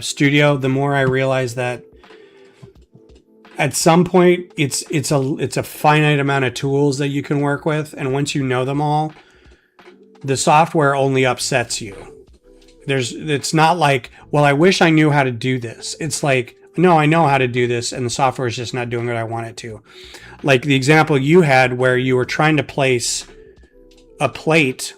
Studio, the more I realize that at some point it's a finite amount of tools that you can work with, and once you know them all, the software only upsets you. It's not like, well, I wish I knew how to do this. It's like, no, I know how to do this, and the software is just not doing what I want it to. Like the example you had where you were trying to place a plate,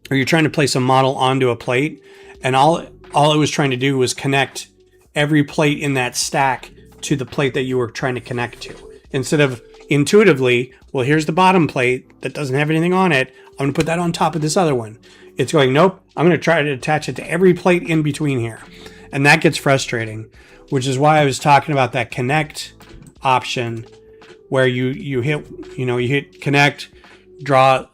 or you're trying to place a model onto a plate, and all it was trying to do was connect every plate in that stack to the plate that you were trying to connect to. Instead of intuitively, well, here's the bottom plate that doesn't have anything on it, I'm going to put that on top of this other one. It's going, nope, I'm going to try to attach it to every plate in between here. And that gets frustrating, which is why I was talking about that connect option where you hit connect, draw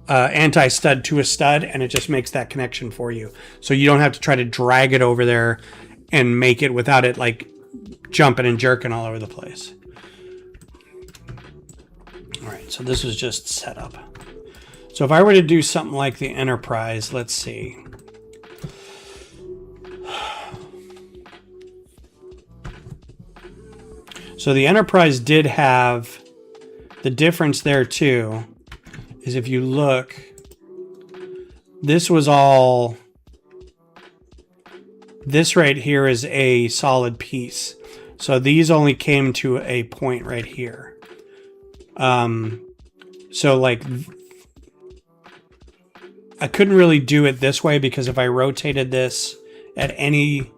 anti-stud to a stud, and it just makes that connection for you. So you don't have to try to drag it over there and make it without it like jumping and jerking all over the place. All right, so this was just set up. So if I were to do something like the Enterprise, let's see. So the Enterprise did have the difference there too, is if you look, this was all, this right here is a solid piece. So these only came to a point right here. So like, I couldn't really do it this way because if I rotated this at any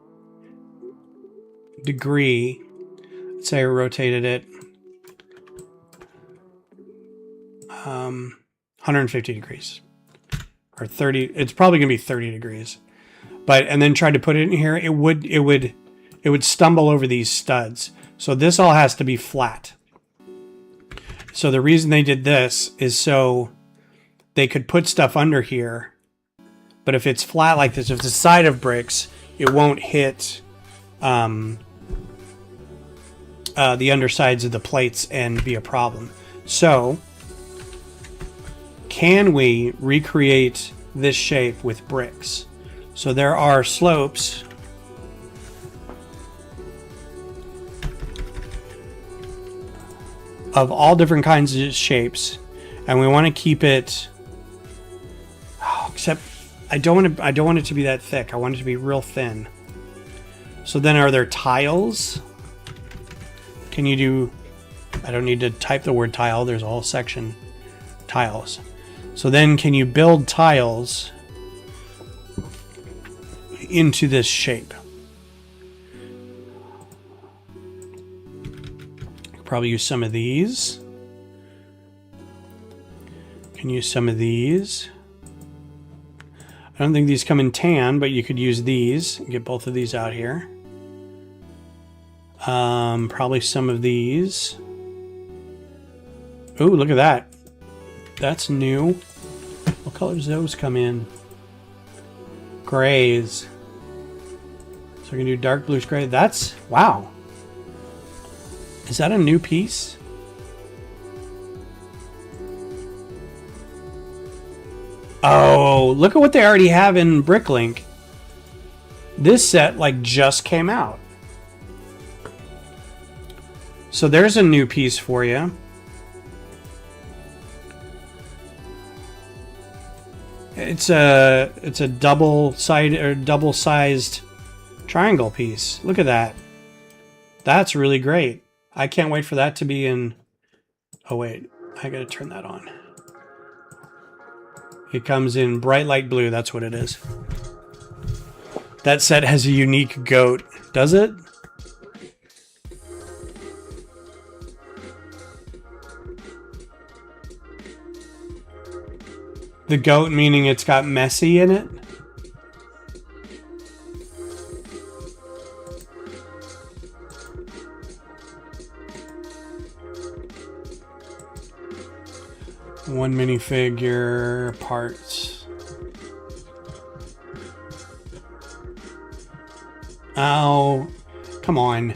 degree, let's say I rotated it 150 degrees or 30, it's probably gonna be 30 degrees, and then tried to put it in here, it would stumble over these studs. So this all has to be flat. So the reason they did this is so they could put stuff under here, but if it's flat like this, if it's a side of bricks, it won't hit the undersides of the plates and be a problem. So can we recreate this shape with bricks? So there are slopes of all different kinds of shapes, and we want to keep it, except I don't want it to be that thick. I want it to be real thin. So then are there tiles? Can you do, I don't need to type the word tile, there's a whole section, tiles. So then can you build tiles into this shape? Probably use some of these. Can use some of these. I don't think these come in tan, but you could use these. Get both of these out here. Probably some of these. Ooh, look at that. That's new. What colors those come in? grays. So we can do dark bluish gray. That's, wow. Is that a new piece? Oh, look at what they already have in Bricklink. This set like just came out. So there's a new piece for you. It's a double-sized triangle piece. Look at that. That's really great. I can't wait for that to be in. Oh wait, I gotta turn that on. It comes in bright light blue. That's what it is. That set has a unique goat. Does it? The goat meaning it's got messy in it? One minifigure, parts. Oh, come on.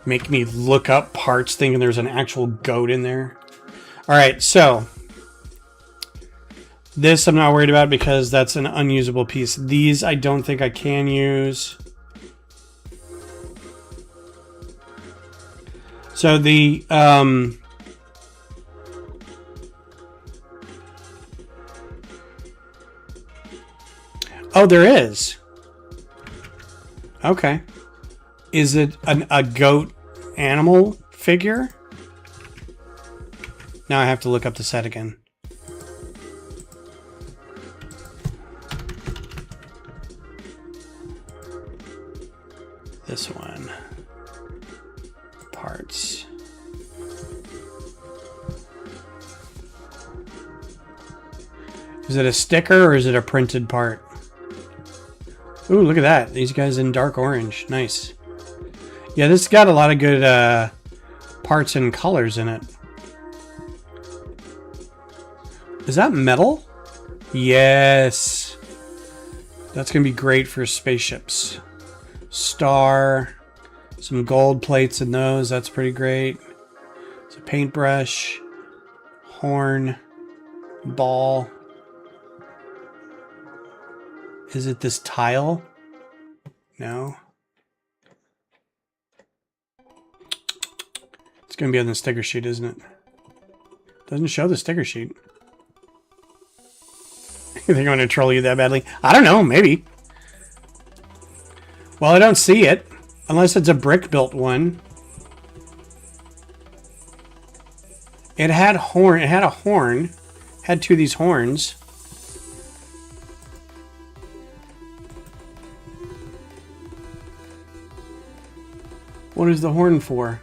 Make me look up parts thinking there's an actual goat in there. Alright, so this I'm not worried about because that's an unusable piece. These I don't think I can use. So the oh, there is. Okay. Is it a goat animal figure? Now I have to look up the set again. This one. Parts. Is it a sticker or is it a printed part? Ooh, look at that. These guys in dark orange. Nice. Yeah, this got a lot of good parts and colors in it. Is that metal? Yes. That's going to be great for spaceships. Star. Some gold plates in those. That's pretty great. It's a paintbrush. Horn. Ball. Is it this tile? No. It's going to be on the sticker sheet, isn't it? Doesn't show the sticker sheet. You think I'm going to troll you that badly? I don't know, maybe. Well, I don't see it. Unless it's a brick-built one. It had horn. It had a horn. Had two of these horns. What is the horn for?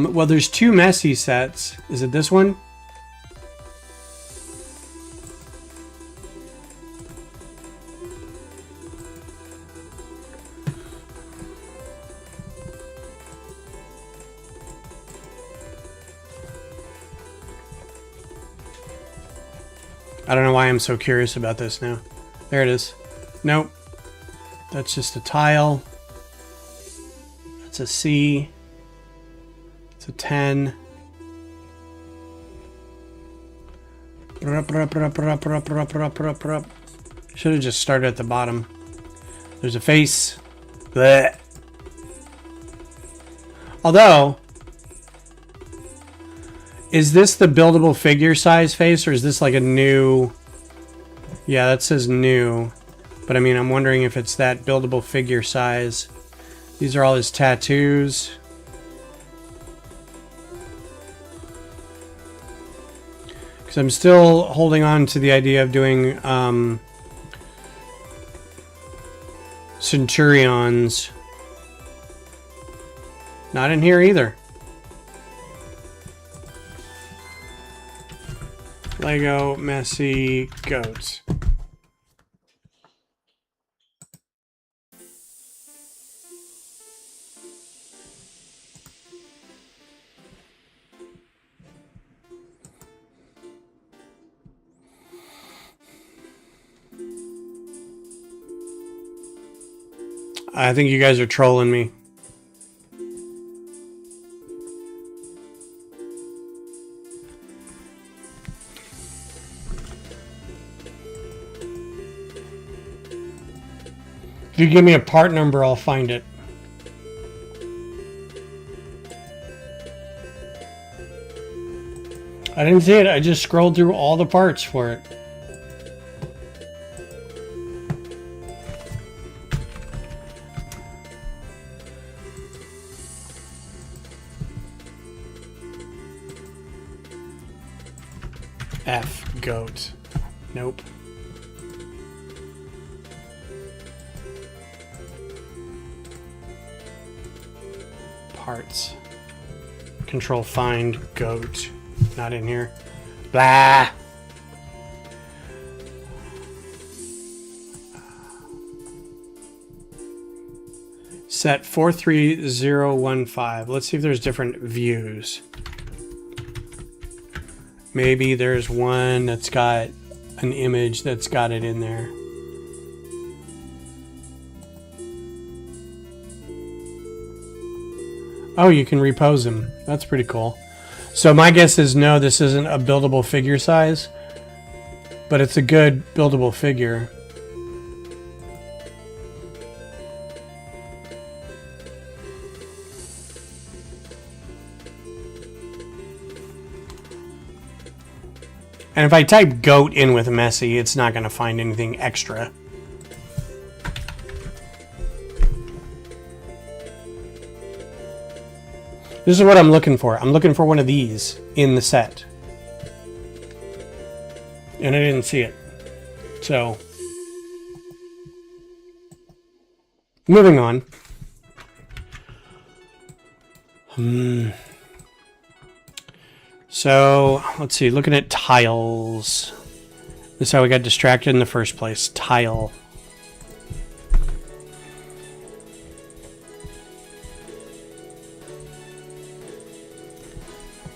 Well, there's two messy sets. Is it this one? I don't know why I'm so curious about this now. There it is. Nope. That's just a tile. That's a C. It's a 10. Should have just started at the bottom. There's a face. Blech. Although, is this the buildable figure size face, or is this like a new... Yeah, that says new. But I mean, I'm wondering if it's that buildable figure size. These are all his tattoos. Because I'm still holding on to the idea of doing Centurions. Not in here either. Lego messy goats. I think you guys are trolling me. If you give me a part number, I'll find it. I didn't see it. I just scrolled through all the parts for it. F, goat. Nope. Parts. Control find, goat. Not in here. Blah! Set 43015. Let's see if there's different views. Maybe there's one that's got an image that's got it in there. Oh, you can repose them. That's pretty cool. So my guess is no, this isn't a buildable figure size, but it's a good buildable figure. And if I type goat in with messy, it's not going to find anything extra. This is what I'm looking for. I'm looking for one of these in the set. And I didn't see it. So, moving on. So, let's see. Looking at tiles. This is how we got distracted in the first place. Tile.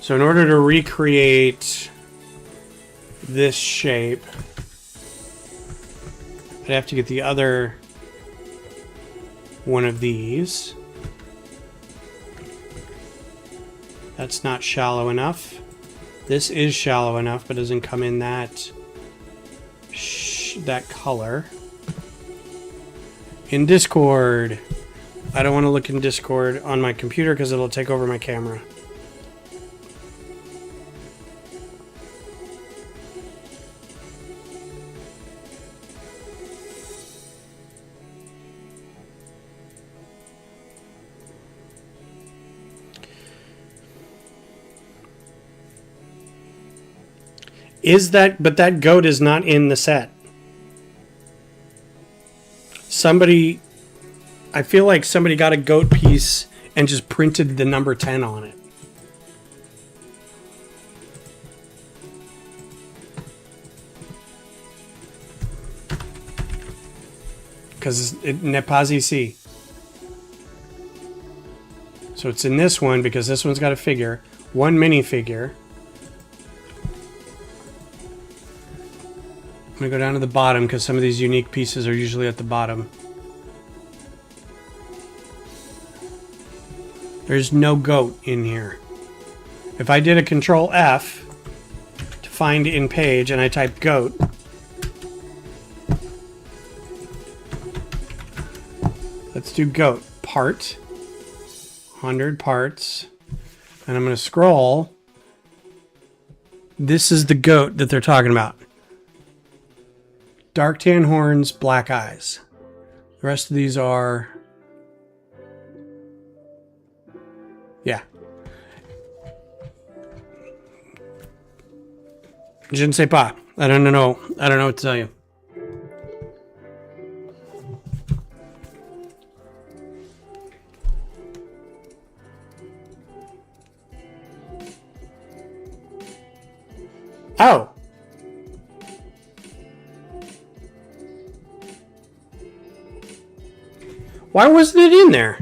So in order to recreate this shape, I'd have to get the other one of these. That's not shallow enough. This is shallow enough, but doesn't come in that color. In Discord. I don't want to look in Discord on my computer because it'll take over my camera. But that goat is not in the set. I feel like somebody got a goat piece and just printed the number 10 on it. Because it n'est pas ici. So it's in this one because this one's got a figure. One minifigure. I'm going to go down to the bottom because some of these unique pieces are usually at the bottom. There's no goat in here. If I did a Control F to find in page and I type goat, let's do goat. Part. 100 parts. And I'm going to scroll. This is the goat that they're talking about. Dark tan horns, black eyes. The rest of these are... yeah. Je ne sais pas. I don't know. I don't know what to tell you. Oh. Why wasn't it in there?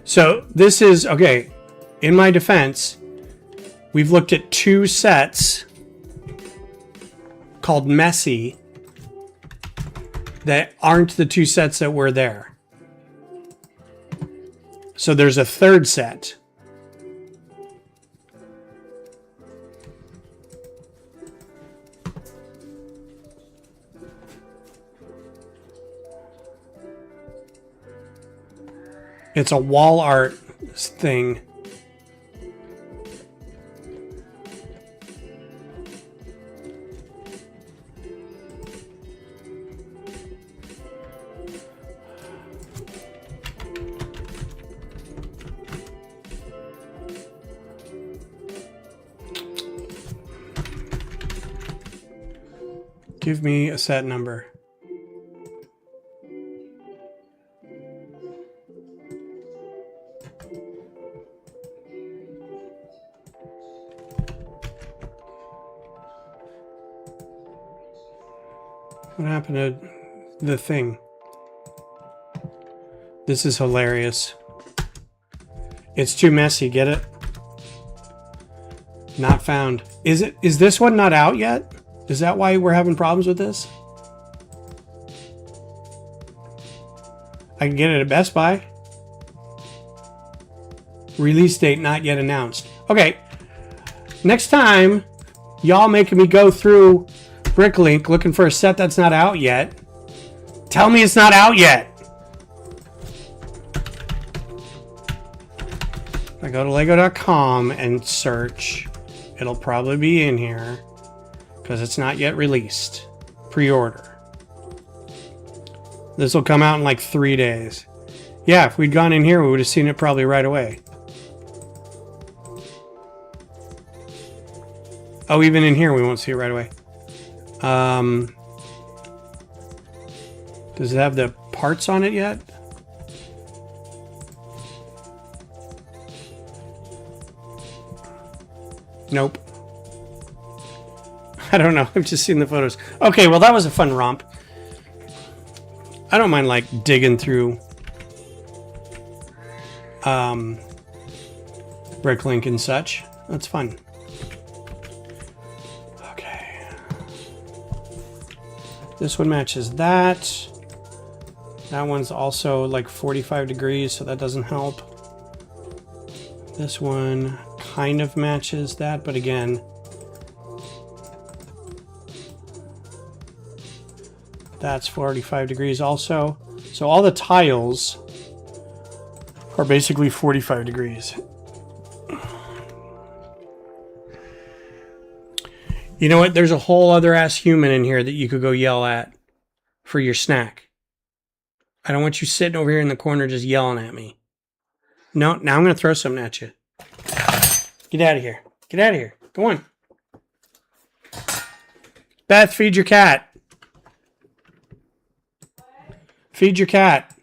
So this is, okay, in my defense, we've looked at two sets called Messy that aren't the 2 sets that were there. So there's a 3rd set. It's a wall art thing. Give me a set number. What happened to the thing? This is hilarious. It's too messy, get it? Not found. Is this one not out yet? Is that why we're having problems with this? I can get it at Best Buy. Release date not yet announced. Okay. Next time, y'all making me go through Bricklink looking for a set that's not out yet. Tell me it's not out yet. If I go to lego.com and search, it'll probably be in here because it's not yet released. Pre-order. This will come out in like 3 days. Yeah, if we'd gone in here, we would have seen it probably right away. Oh, even in here, we won't see it right away. Does it have the parts on it yet? Nope. I don't know. I've just seen the photos. Okay, well, that was a fun romp. I don't mind, like, digging through Bricklink and such. That's fun. Okay. This one matches that. That one's also like 45 degrees, so that doesn't help. This one kind of matches that, but again, that's 45 degrees also. So all the tiles are basically 45 degrees. You know what? There's a whole other ass human in here that you could go yell at for your snack. I don't want you sitting over here in the corner just yelling at me. No, now I'm going to throw something at you. Get out of here. Get out of here. Go on. Beth, feed your cat. Feed your cat.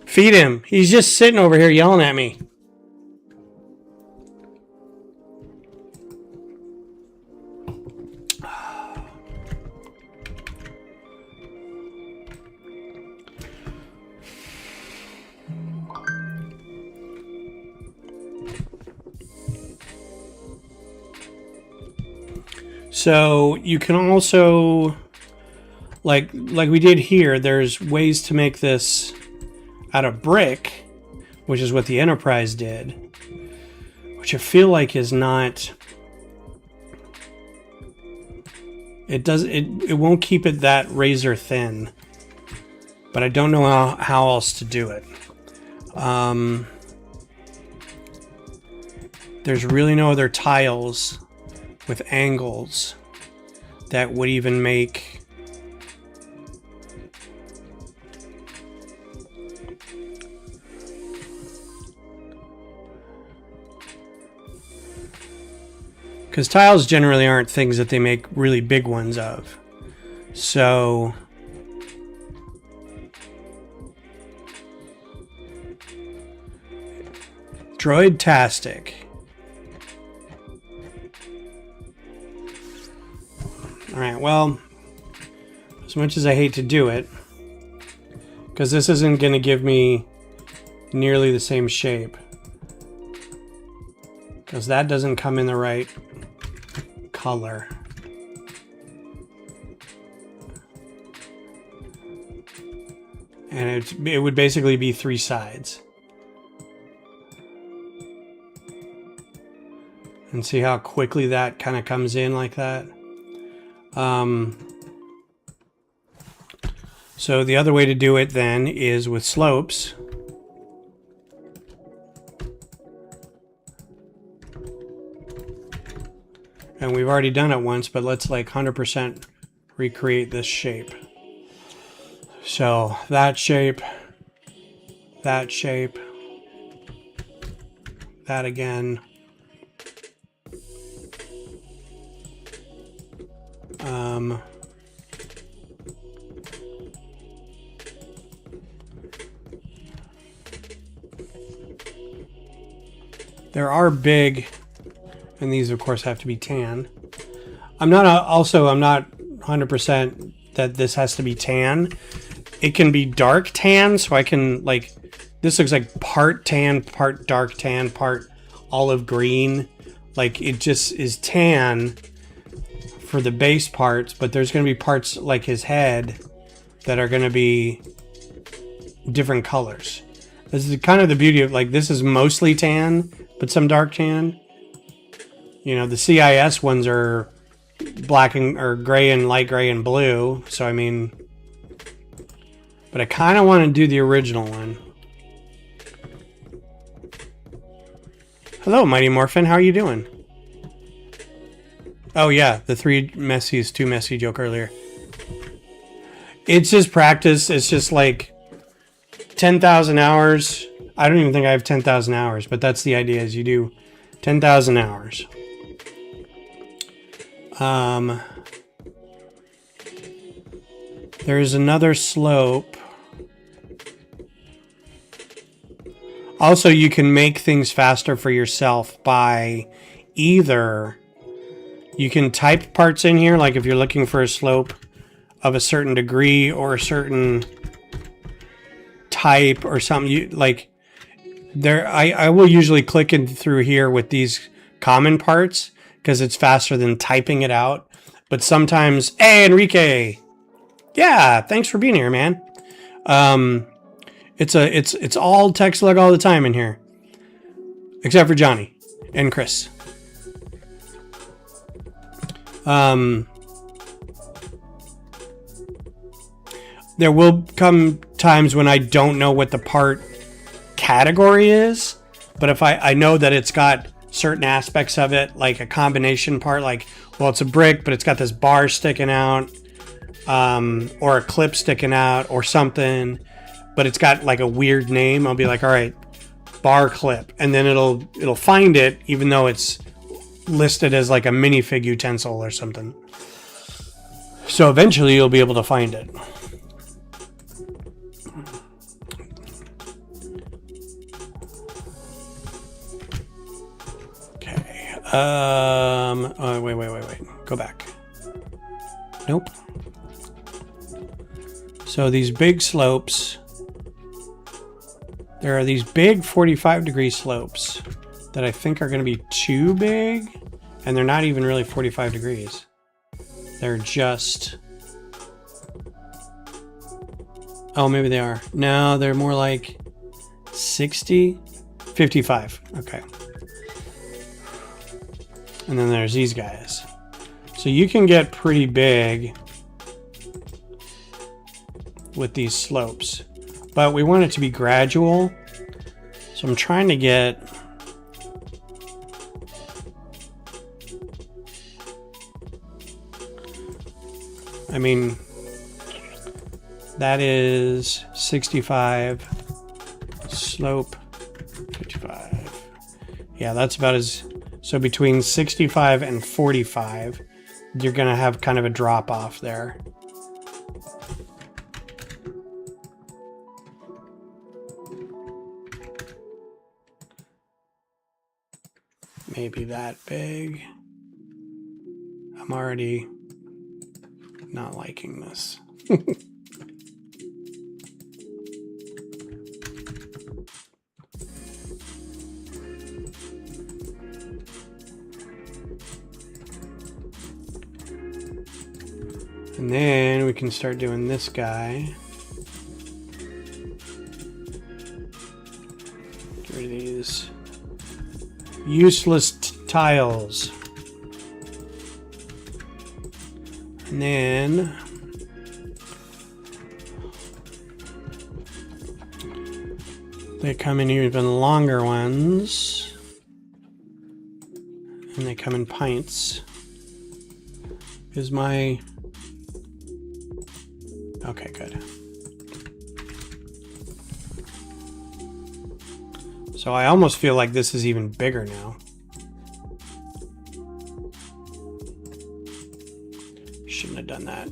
Feed him. He's just sitting over here yelling at me. So you can also, like we did here, there's ways to make this out of brick, which is what the Enterprise did, which I feel like is not, it won't keep it that razor thin, but I don't know how else to do it. There's really no other tiles with angles that would even make because tiles generally aren't things that they make really big ones of. So Droid-tastic. Alright, well, as much as I hate to do it, because this isn't going to give me nearly the same shape, because that doesn't come in the right color. And it would basically be 3 sides. And see how quickly that kind of comes in like that. So the other way to do it then is with slopes. And we've already done it once, but let's like 100% recreate this shape. So that shape, that shape, that again. There are big, and these of course have to be tan. I'm not 100% that this has to be tan. It can be dark tan, so I can like, this looks like part tan, part dark tan, part olive green. Like it just is tan for the base parts, but there's going to be parts like his head that are going to be different colors. This is kind of the beauty of, like, this is mostly tan, but some dark tan. You know, the CIS ones are black and or gray and light gray and blue. So I mean, but I kind of want to do the original one. Hello, Mighty Morphin. How are you doing? Oh yeah, the 3 messy is 2 messy joke earlier. It's just practice. It's just like 10,000 hours. I don't even think I have 10,000 hours, but that's the idea, is you do 10,000 hours. There's another slope. Also, you can make things faster for yourself by either you can type parts in here, like if you're looking for a slope of a certain degree or a certain type or something, you like there. I will usually click in through here with these common parts because it's faster than typing it out. But sometimes, hey Enrique, yeah, thanks for being here, man. It's all text log all the time in here, except for Johnny and Chris. There will come times when I don't know what the part category is, but if I know that it's got certain aspects of it, like a combination part, like, well, it's a brick, but it's got this bar sticking out, or a clip sticking out or something, but it's got like a weird name, I'll be like, all right, bar clip. And then it'll find it, even though it's listed as like a minifig utensil or something. So eventually you'll be able to find it. Okay. Oh, wait. Go back. Nope. So these big slopes, there are these big 45-degree slopes that I think are going to be too big, and they're not even really 45 degrees. They're just... Oh, maybe they are. No, they're more like 60, 55. Okay. And then there's these guys. So you can get pretty big with these slopes, but we want it to be gradual. So I'm trying to get... I mean, that is 65, slope 55. Yeah, that's about as... So between 65 and 45, you're going to have kind of a drop off there. Maybe that big. I'm already not liking this. And then we can start doing this guy. useless tiles. And then they come in even longer ones. And they come in pints. Is my... Okay, good. So I almost feel like this is even bigger now. Shouldn't have done that.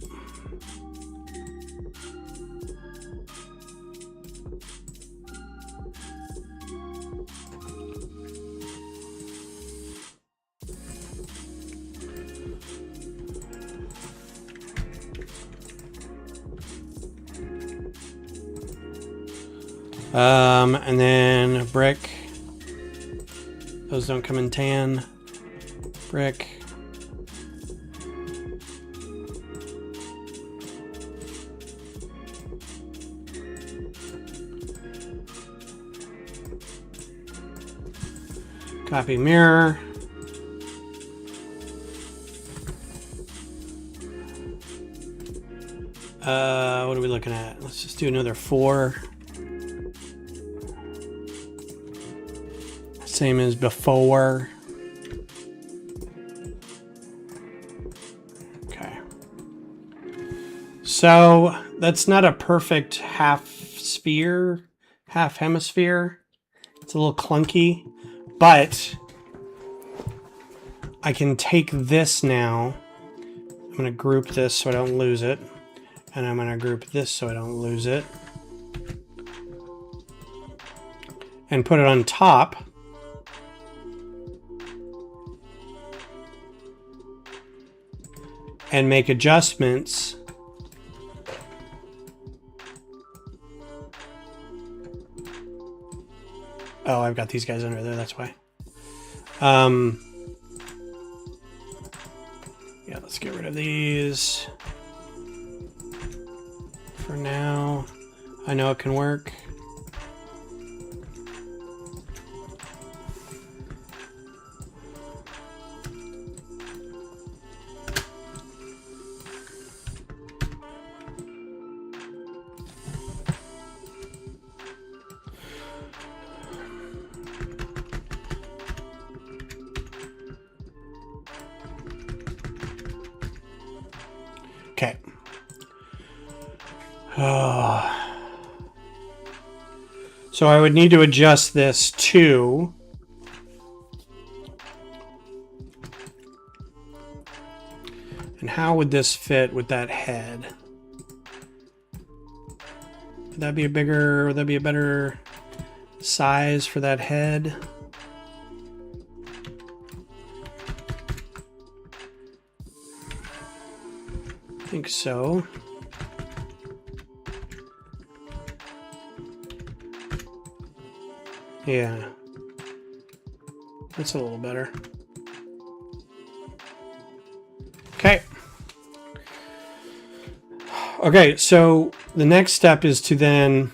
And then brick. Those don't come in tan. Brick. Copy mirror. What are we looking at? Let's just do another 4. Same as before. Okay. So that's not a perfect half sphere, half hemisphere. It's a little clunky, but I can take this now. I'm going to group this so I don't lose it. And I'm going to group this so I don't lose it. And put it on top. And make adjustments. Oh, I've got these guys under there, that's why. Yeah, let's get rid of these. For now, I know it can work. Okay. So I would need to adjust this too. And how would this fit with that head? Would that be a bigger, would that be a better size for that head? I think so. Yeah. That's a little better. Okay. Okay, so the next step is to then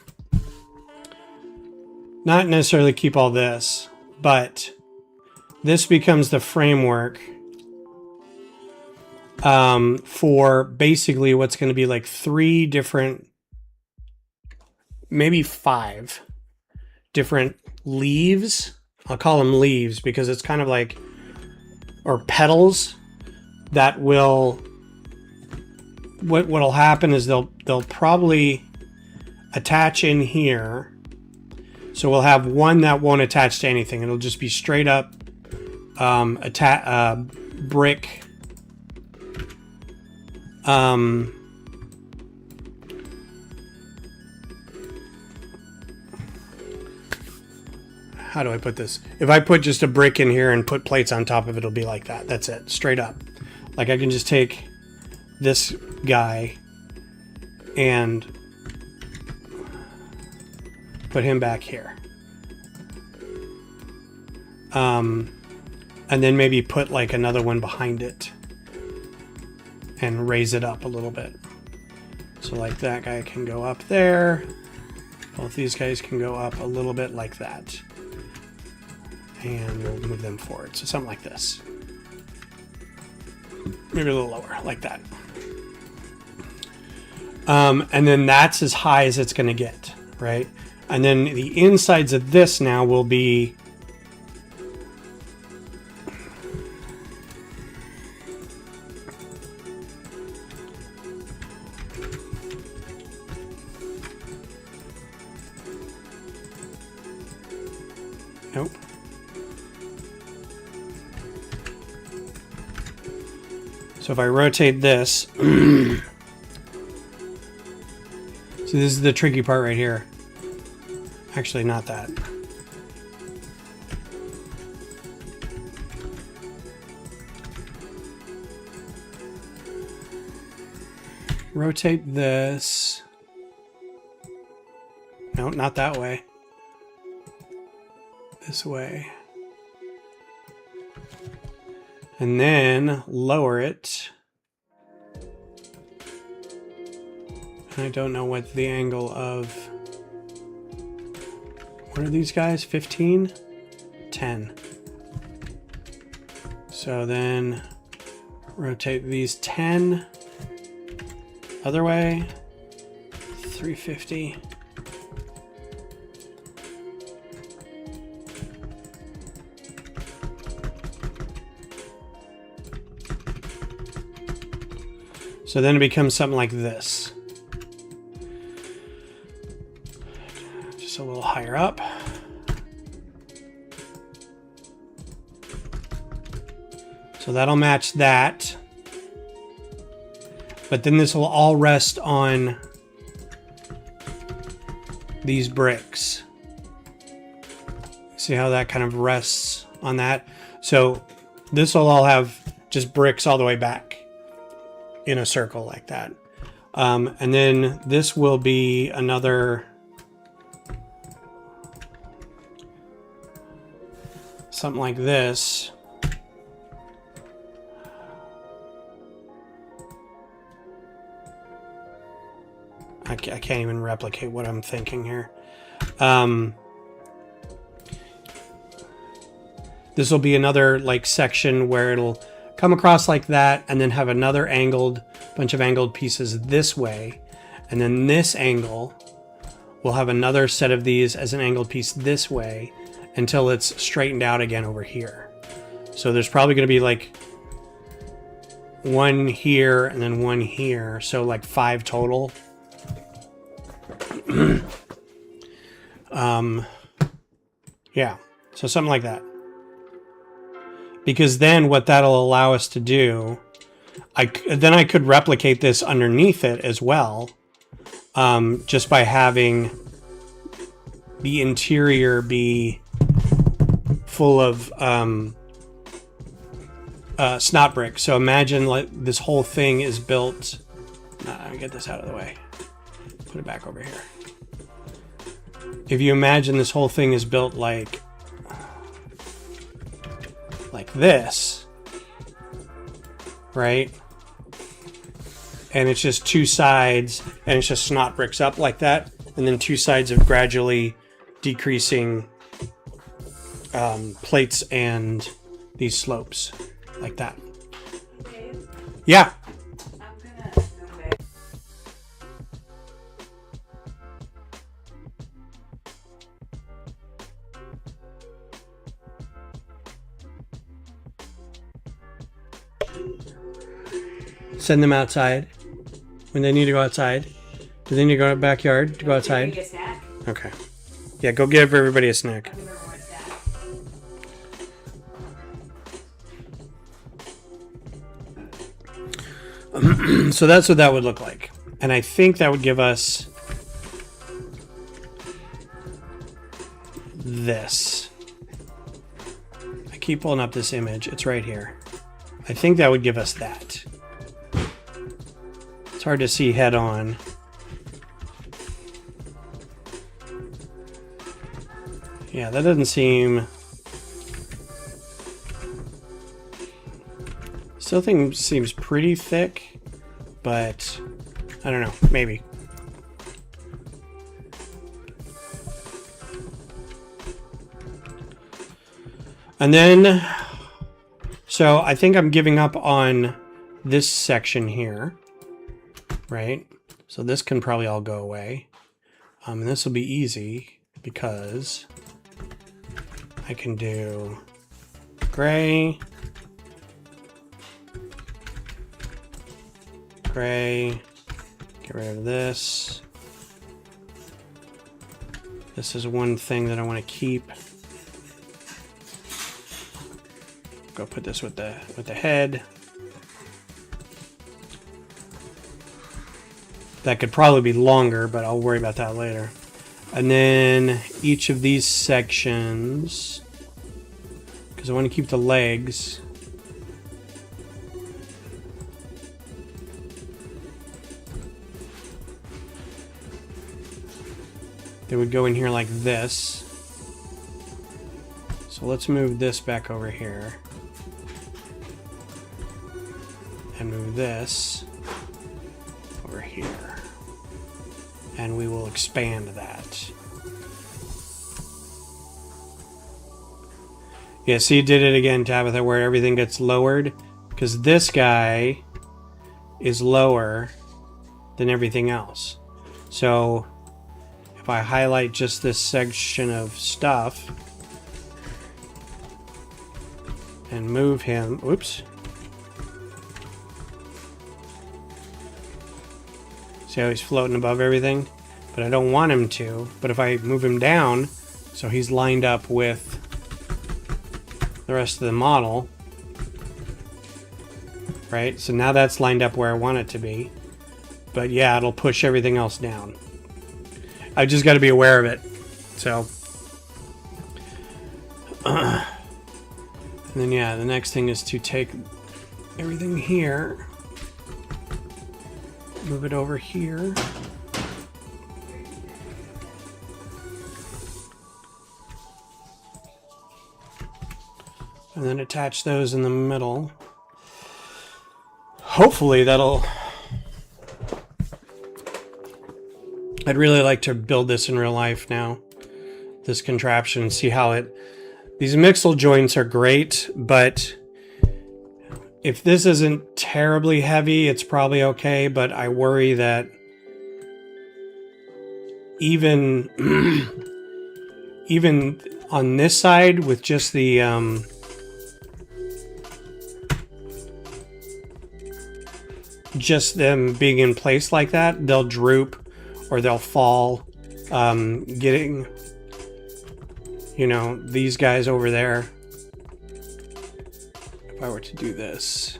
not necessarily keep all this, but this becomes the framework for basically what's going to be like 3 different, maybe 5 different leaves. I'll call them leaves because it's kind of like, or petals that will, what'll happen is they'll probably attach in here. So we'll have one that won't attach to anything. It'll just be straight up brick. How do I put this? If I put just a brick in here and put plates on top of it, it'll be like that. That's it, straight up. Like I can just take this guy and put him back here. And then maybe put like another one behind it and raise it up a little bit. So like that guy can go up there. Both these guys can go up a little bit like that. and we'll move them forward. So something like this. Maybe a little lower, like that. And then that's as high as it's going to get, right? And then the insides of this now will be nope. So if I rotate this, so this is the tricky part right here. Actually, not that. Rotate this. No, not that way. This way. And then lower it. And I don't know what the angle of... What are these guys? 15? 10. So then rotate these 10. Other way. 350. So then it becomes something like this. Just a little higher up. So that'll match that. But then this will all rest on these bricks. See how that kind of rests on that? So this will all have just bricks all the way back in a circle like that. And then this will be another something like this. I can't even replicate what I'm thinking here. This will be another like section where it'll come across like that and then have another bunch of angled pieces this way. And then this angle will have another set of these as an angled piece this way until it's straightened out again over here. So there's probably going to be like one here and then one here. So like 5 total. Yeah, so something like that. Because then what that'll allow us to do, then I could replicate this underneath it as well, just by having the interior be full of snot brick. So imagine like this whole thing is built. Let me get this out of the way. Put it back over here. If you imagine this whole thing is built like this, right? And it's just 2 sides, and it's just snot bricks up like that, and then 2 sides of gradually decreasing plates and these slopes like that. Dave, Yeah. I'm gonna go back. Send them outside when they need to go outside. Do they need to go to the backyard to go outside? Take a snack. Okay. Yeah, go give everybody a snack. I'll give everyone a snack. So that's what that would look like. And I think that would give us this. I keep pulling up this image. It's right here. I think that would give us that. It's hard to see head on. Yeah, that doesn't seem... Still think seems pretty thick, but I don't know, maybe. And then, so I think I'm giving up on this section here, right? So this can probably all go away. And this will be easy because I can do gray, gray, get rid of this. This is one thing that I want to keep. Go put this with the head. That could probably be longer, but I'll worry about that later. And then each of these sections, because I want to keep the legs. They would go in here like this. So let's move this back over here. And move this over here. And we will expand that. Yeah, see, you did it again, Tabitha, where everything gets lowered. Because this guy is lower than everything else. So if I highlight just this section of stuff and move him, oops. See how he's floating above everything? But I don't want him to. But if I move him down, so he's lined up with the rest of the model, right? So now that's lined up where I want it to be. But yeah, it'll push everything else down. I just got to be aware of it. So, and then yeah, the next thing is to take everything here, move it over here. And then attach those in the middle. Hopefully that'll... I'd really like to build this in real life now. This contraption, and see how it... These mixel joints are great, but if this isn't terribly heavy, it's probably okay, but I worry that even even on this side with just the just them being in place like that, they'll droop or they'll fall. Getting, you know, these guys over there, if I were to do this,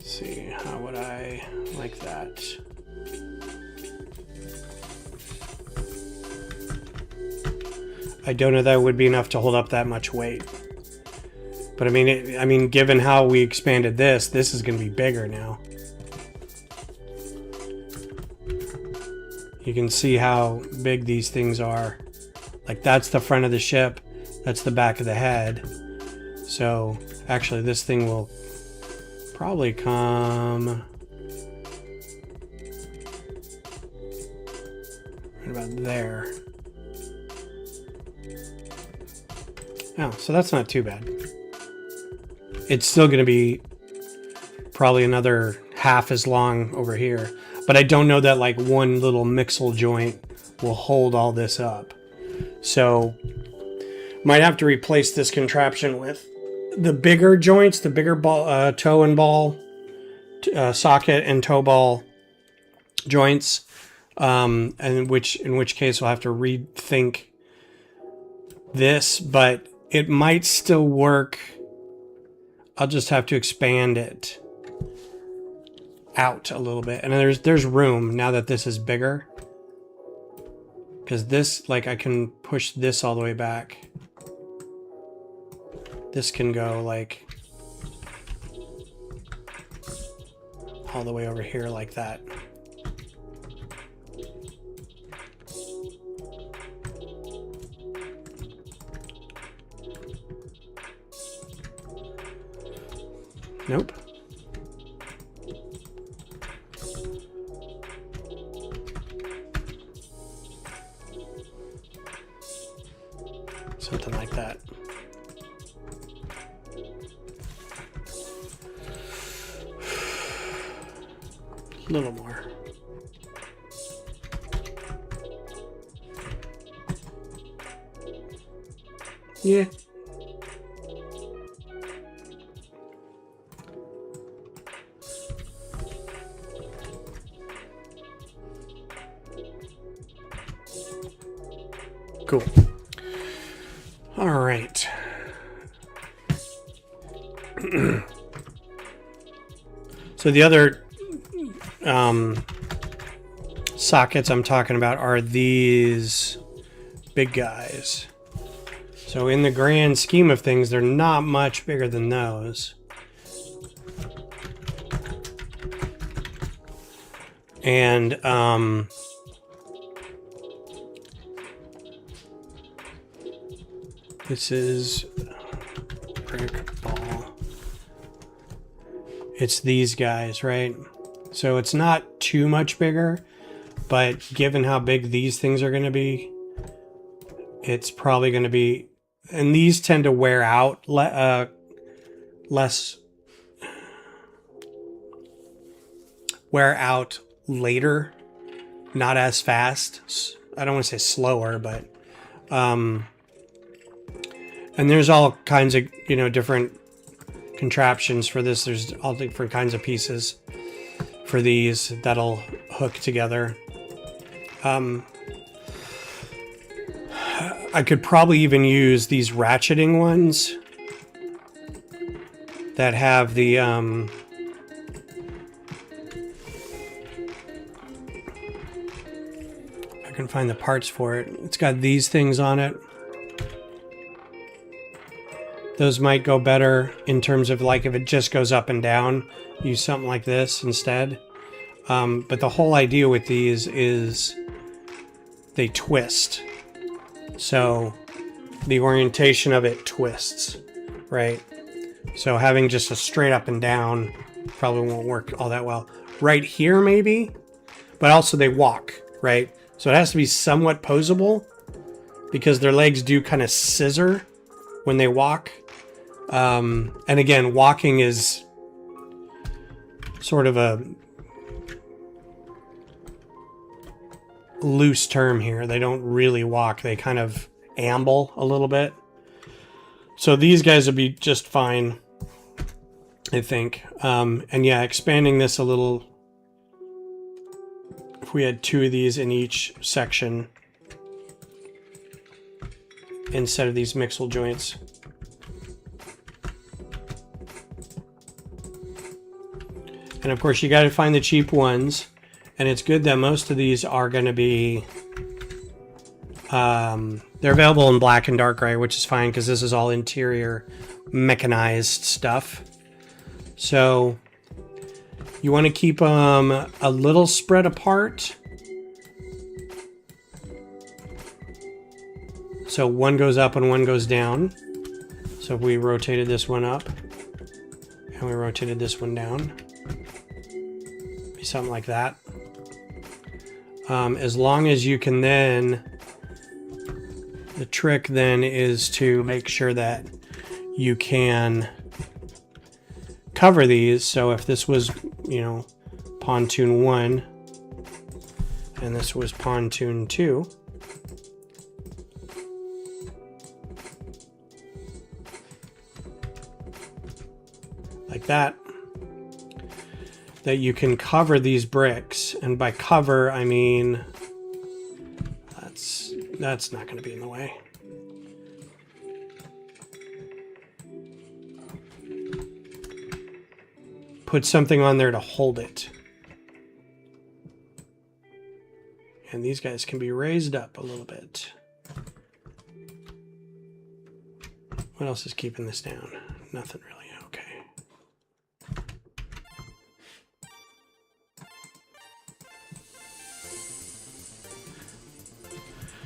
see, how would I like that? I don't know that would be enough to hold up that much weight. But I mean, given how we expanded this, this is going to be bigger now. You can see how big these things are. Like, that's the front of the ship. That's the back of the head. So, actually, this thing will probably come right about there. Oh, so that's not too bad. It's still going to be probably another half as long over here. But I don't know that like one little mixel joint will hold all this up. So might have to replace this contraption with the bigger joints, the bigger ball, toe and ball, socket and toe ball joints. And in which case we'll have to rethink this, but it might still work. I'll just have to expand it out a little bit. And there's room now that this is bigger. Because this, like, I can push this all the way back. This can go, like, all the way over here like that. Nope. Something like that. A little more. Yeah. Cool. All right. So the other sockets I'm talking about are these big guys. So in the grand scheme of things, they're not much bigger than those. And this is Rebrickable. It's these guys, right? So it's not too much bigger, but given how big these things are going to be, it's probably going to be, and these tend to wear out less, wear out later, not as fast. I don't want to say slower, but and there's all kinds of, you know, different contraptions for this. There's all different kinds of pieces for these that'll hook together. I could probably even use these ratcheting ones that have the I can find the parts for it. It's got these things on it. Those might go better in terms of, like, if it just goes up and down, use something like this instead. But the whole idea with these is they twist. So the orientation of it twists, right? So having just a straight up and down probably won't work all that well. Right here maybe, but also they walk, right? So it has to be somewhat posable because their legs do kind of scissor when they walk. And again, walking is sort of a loose term here. They don't really walk. They kind of amble a little bit. So these guys would be just fine, I think. And yeah, expanding this a little. If we had 2 of these in each section instead of these mixel joints. And of course, you got to find the cheap ones. And it's good that most of these are going to be, they're available in black and dark gray, which is fine because this is all interior mechanized stuff. So you want to keep them a little spread apart. So one goes up and one goes down. So if we rotated this one up and we rotated this one down, be something like that. As long as you can then, the trick then is to make sure that you can cover these. So if this was, you know, pontoon 1 and this was pontoon 2, like that, that you can cover these bricks. And by cover, I mean, that's not going to be in the way. Put something on there to hold it. And these guys can be raised up a little bit. What else is keeping this down? Nothing really. Okay.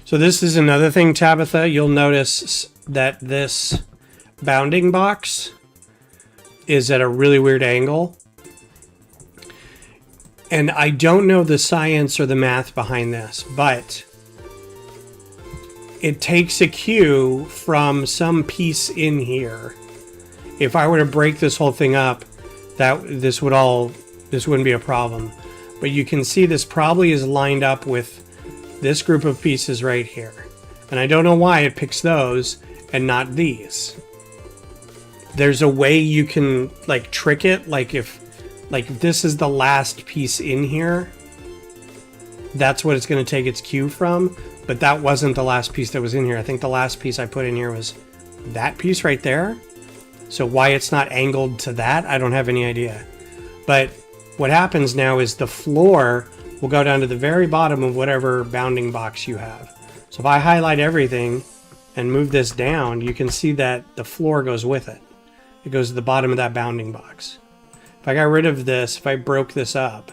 So this is another thing, Tabitha. You'll notice that this bounding box is at a really weird angle. And I don't know the science or the math behind this, but it takes a cue from some piece in here. If I were to break this whole thing up, this wouldn't be a problem. But you can see this probably is lined up with this group of pieces right here. And I don't know why it picks those and not these. There's a way you can like trick it, like if this is the last piece in here, that's what it's going to take its cue from. But that wasn't the last piece that was in here. I think the last piece I put in here was that piece right there. So why it's not angled to that, I don't have any idea. But what happens now is the floor will go down to the very bottom of whatever bounding box you have. So if I highlight everything and move this down, you can see that the floor goes with it. It goes to the bottom of that bounding box. If I got rid of this, if I broke this up,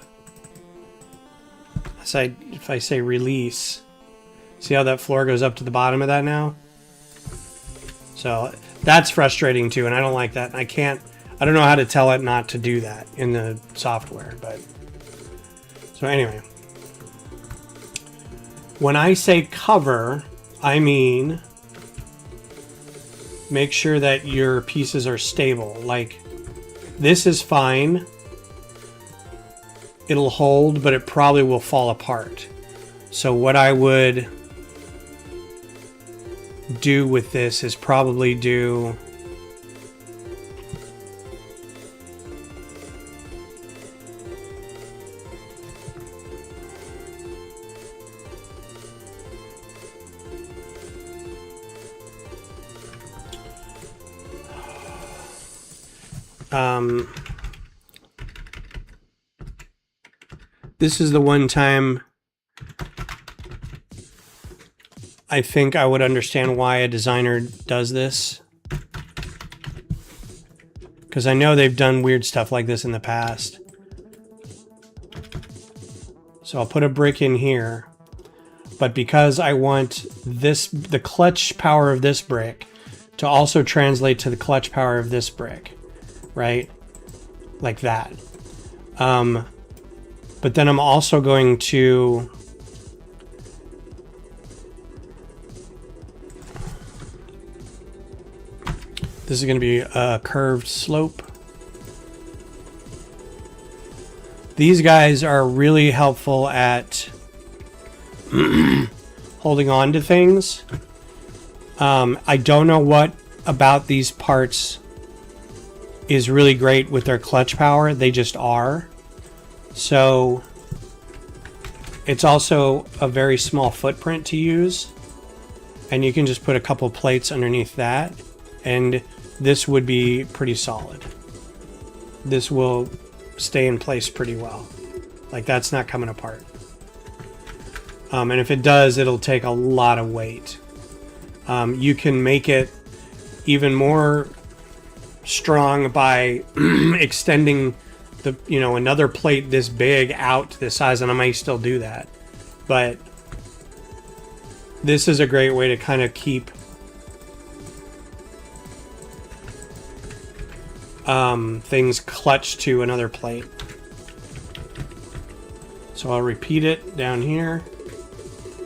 if I say release, see how that floor goes up to the bottom of that now? So that's frustrating too, and I don't like that. I don't know how to tell it not to do that in the software, but so anyway. When I say cover, I mean make sure that your pieces are stable. Like this is fine. It'll hold, but it probably will fall apart. So what I would do with this is probably do this is the one time I think I would understand why a designer does this. Because I know they've done weird stuff like this in the past. So I'll put a brick in here. But because I want the clutch power of this brick to also translate to the clutch power of this brick, right? Like that. But then I'm also going to this is going to be a curved slope. These guys are really helpful at holding on to things. I don't know what about these parts is really great with their clutch power. They just are. So it's also a very small footprint to use. And you can just put a couple plates underneath that. And this would be pretty solid. This will stay in place pretty well. Like that's not coming apart. And if it does, it'll take a lot of weight. You can make it even more strong by extending another plate this big out to this size, and I might still do that. But this is a great way to kind of keep things clutched to another plate. So I'll repeat it down here,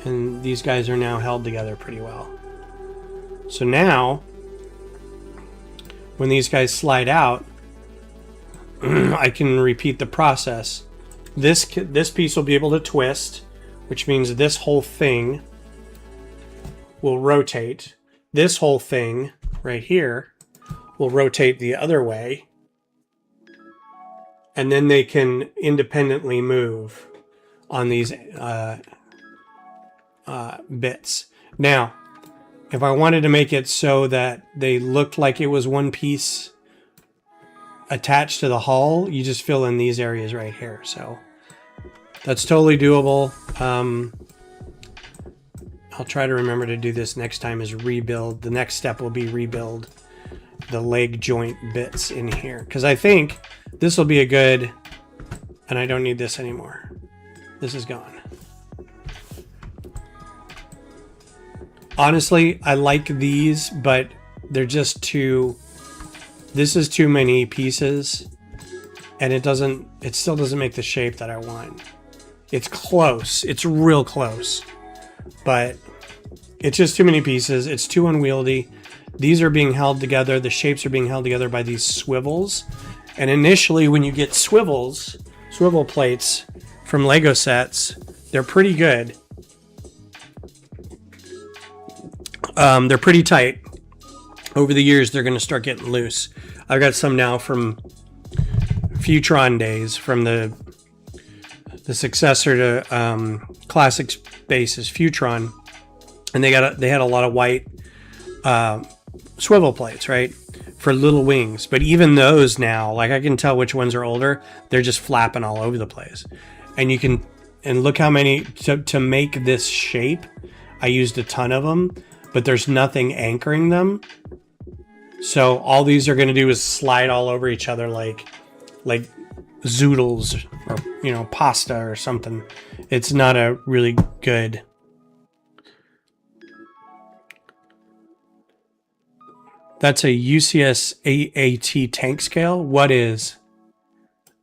and these guys are now held together pretty well. So now when these guys slide out, I can repeat the process. This piece will be able to twist, which means this whole thing will rotate. This whole thing right here will rotate the other way. And then they can independently move on these bits. Now, if I wanted to make it so that they looked like it was one piece attached to the hull, you just fill in these areas right here. So that's totally doable. I'll try to remember to do this next time is rebuild. The next step will be rebuild the leg joint bits in here. Because I think this will be a good... And I don't need this anymore. This is gone. Honestly, I like these, but they're just too This is too many pieces, and it still doesn't make the shape that I want. It's close. It's real close. But it's just too many pieces. It's too unwieldy. These are being held together. The shapes are being held together by these swivels. And initially, when you get swivel plates from Lego sets, they're pretty good. They're pretty tight. Over the years, they're going to start getting loose. I've got some now from Futron days, from the successor to Classic Space's Futron, and they had a lot of white swivel plates, right, for little wings. But even those now, like, I can tell which ones are older. They're just flapping all over the place, and look how many to make this shape. I used a ton of them, but there's nothing anchoring them. So all these are going to do is slide all over each other like zoodles or pasta or something. It's not a really good. That's a UCS AAT tank scale. What is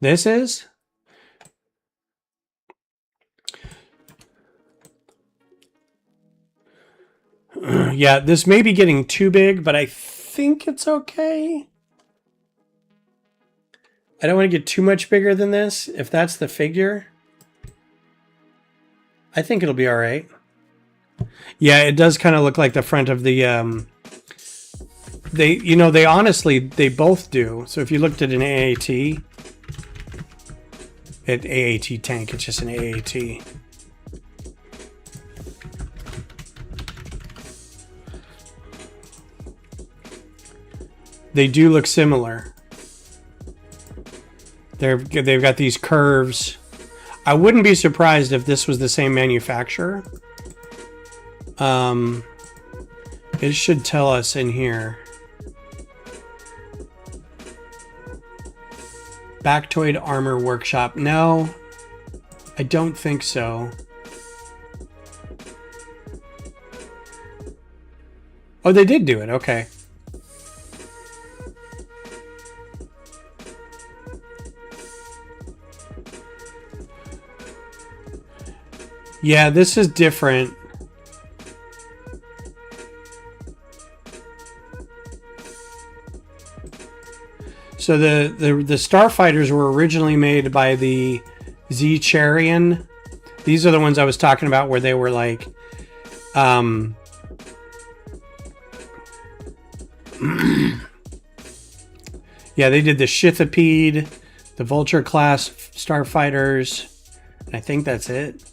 this? Is yeah, this may be getting too big, but I think it's okay. I don't want to get too much bigger than this. If that's the figure, I think it'll be all right. Yeah, it does kind of look like the front of the they honestly, they both do. So if you looked at an AAT tank, it's just an AAT. They do look similar. They've got these curves. I wouldn't be surprised if this was the same manufacturer. It should tell us in here. Bactoid Armor Workshop. No, I don't think so. Oh, they did do it. Okay. Yeah, this is different. So the Starfighters were originally made by the Z-Charian. These are the ones I was talking about where they were like yeah, they did the Shithipede, the Vulture class Starfighters, and I think that's it.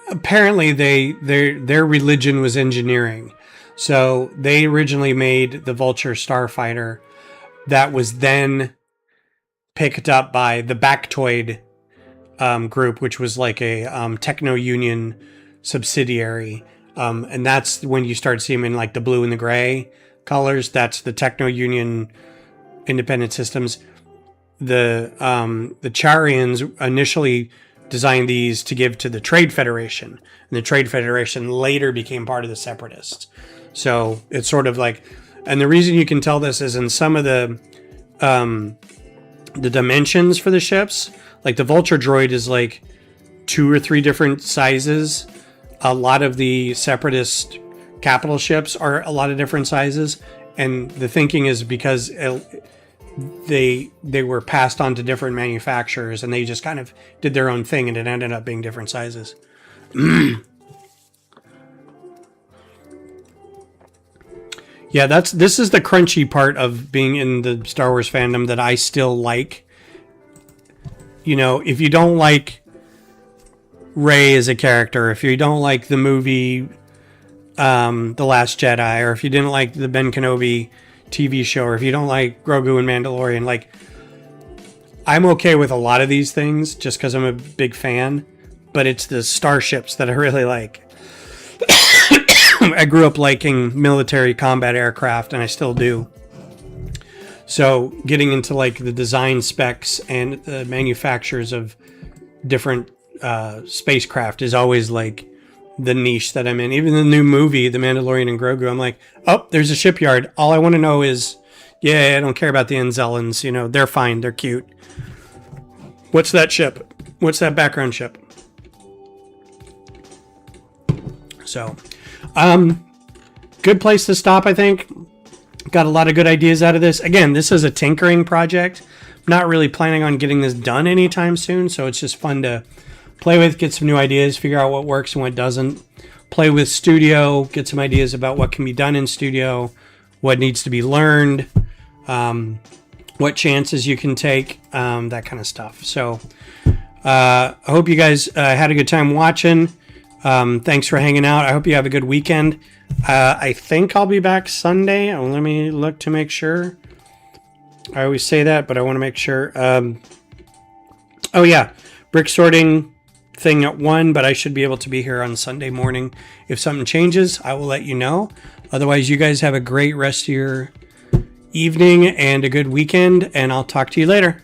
Apparently their religion was engineering. So they originally made the Vulture Starfighter that was then picked up by the Bactoid group, which was like a Techno Union subsidiary. And that's when you start seeing them in like the blue and the gray colors. That's the Techno Union Independent Systems. The Charians initially designed these to give to the Trade Federation, and the Trade Federation later became part of the Separatists. So it's sort of like, and the reason you can tell this is in some of the dimensions for the ships, like the Vulture Droid is like 2 or 3 different sizes. A lot of the Separatist capital ships are a lot of different sizes, and the thinking is because they were passed on to different manufacturers, and they just kind of did their own thing, and it ended up being different sizes. Yeah, this is the crunchy part of being in the Star Wars fandom that I still like. You know, if you don't like Rey as a character, if you don't like the movie The Last Jedi, or if you didn't like the Ben Kenobi TV show, or if you don't like Grogu and Mandalorian, like, I'm okay with a lot of these things just because I'm a big fan, but it's the starships that I really like. I grew up liking military combat aircraft, and I still do. So getting into like the design specs and the manufacturers of different spacecraft is always like the niche that I'm in. Even the new movie, The Mandalorian and Grogu, I'm like, oh, there's a shipyard. All I want to know is, yeah, I don't care about the Anzellans. You know, they're fine. They're cute. What's that ship? What's that background ship? So, good place to stop, I think. Got a lot of good ideas out of this. Again, this is a tinkering project. I'm not really planning on getting this done anytime soon, so it's just fun to play with, get some new ideas, figure out what works and what doesn't. Play with studio, get some ideas about what can be done in studio, what needs to be learned, what chances you can take, that kind of stuff. So I hope you guys had a good time watching. Thanks for hanging out. I hope you have a good weekend. I think I'll be back Sunday. Oh, let me look to make sure. I always say that, but I want to make sure. Oh, yeah. Brick sorting thing at 1, but I should be able to be here on Sunday morning. If something changes, I will let you know. Otherwise, you guys have a great rest of your evening and a good weekend, and I'll talk to you later.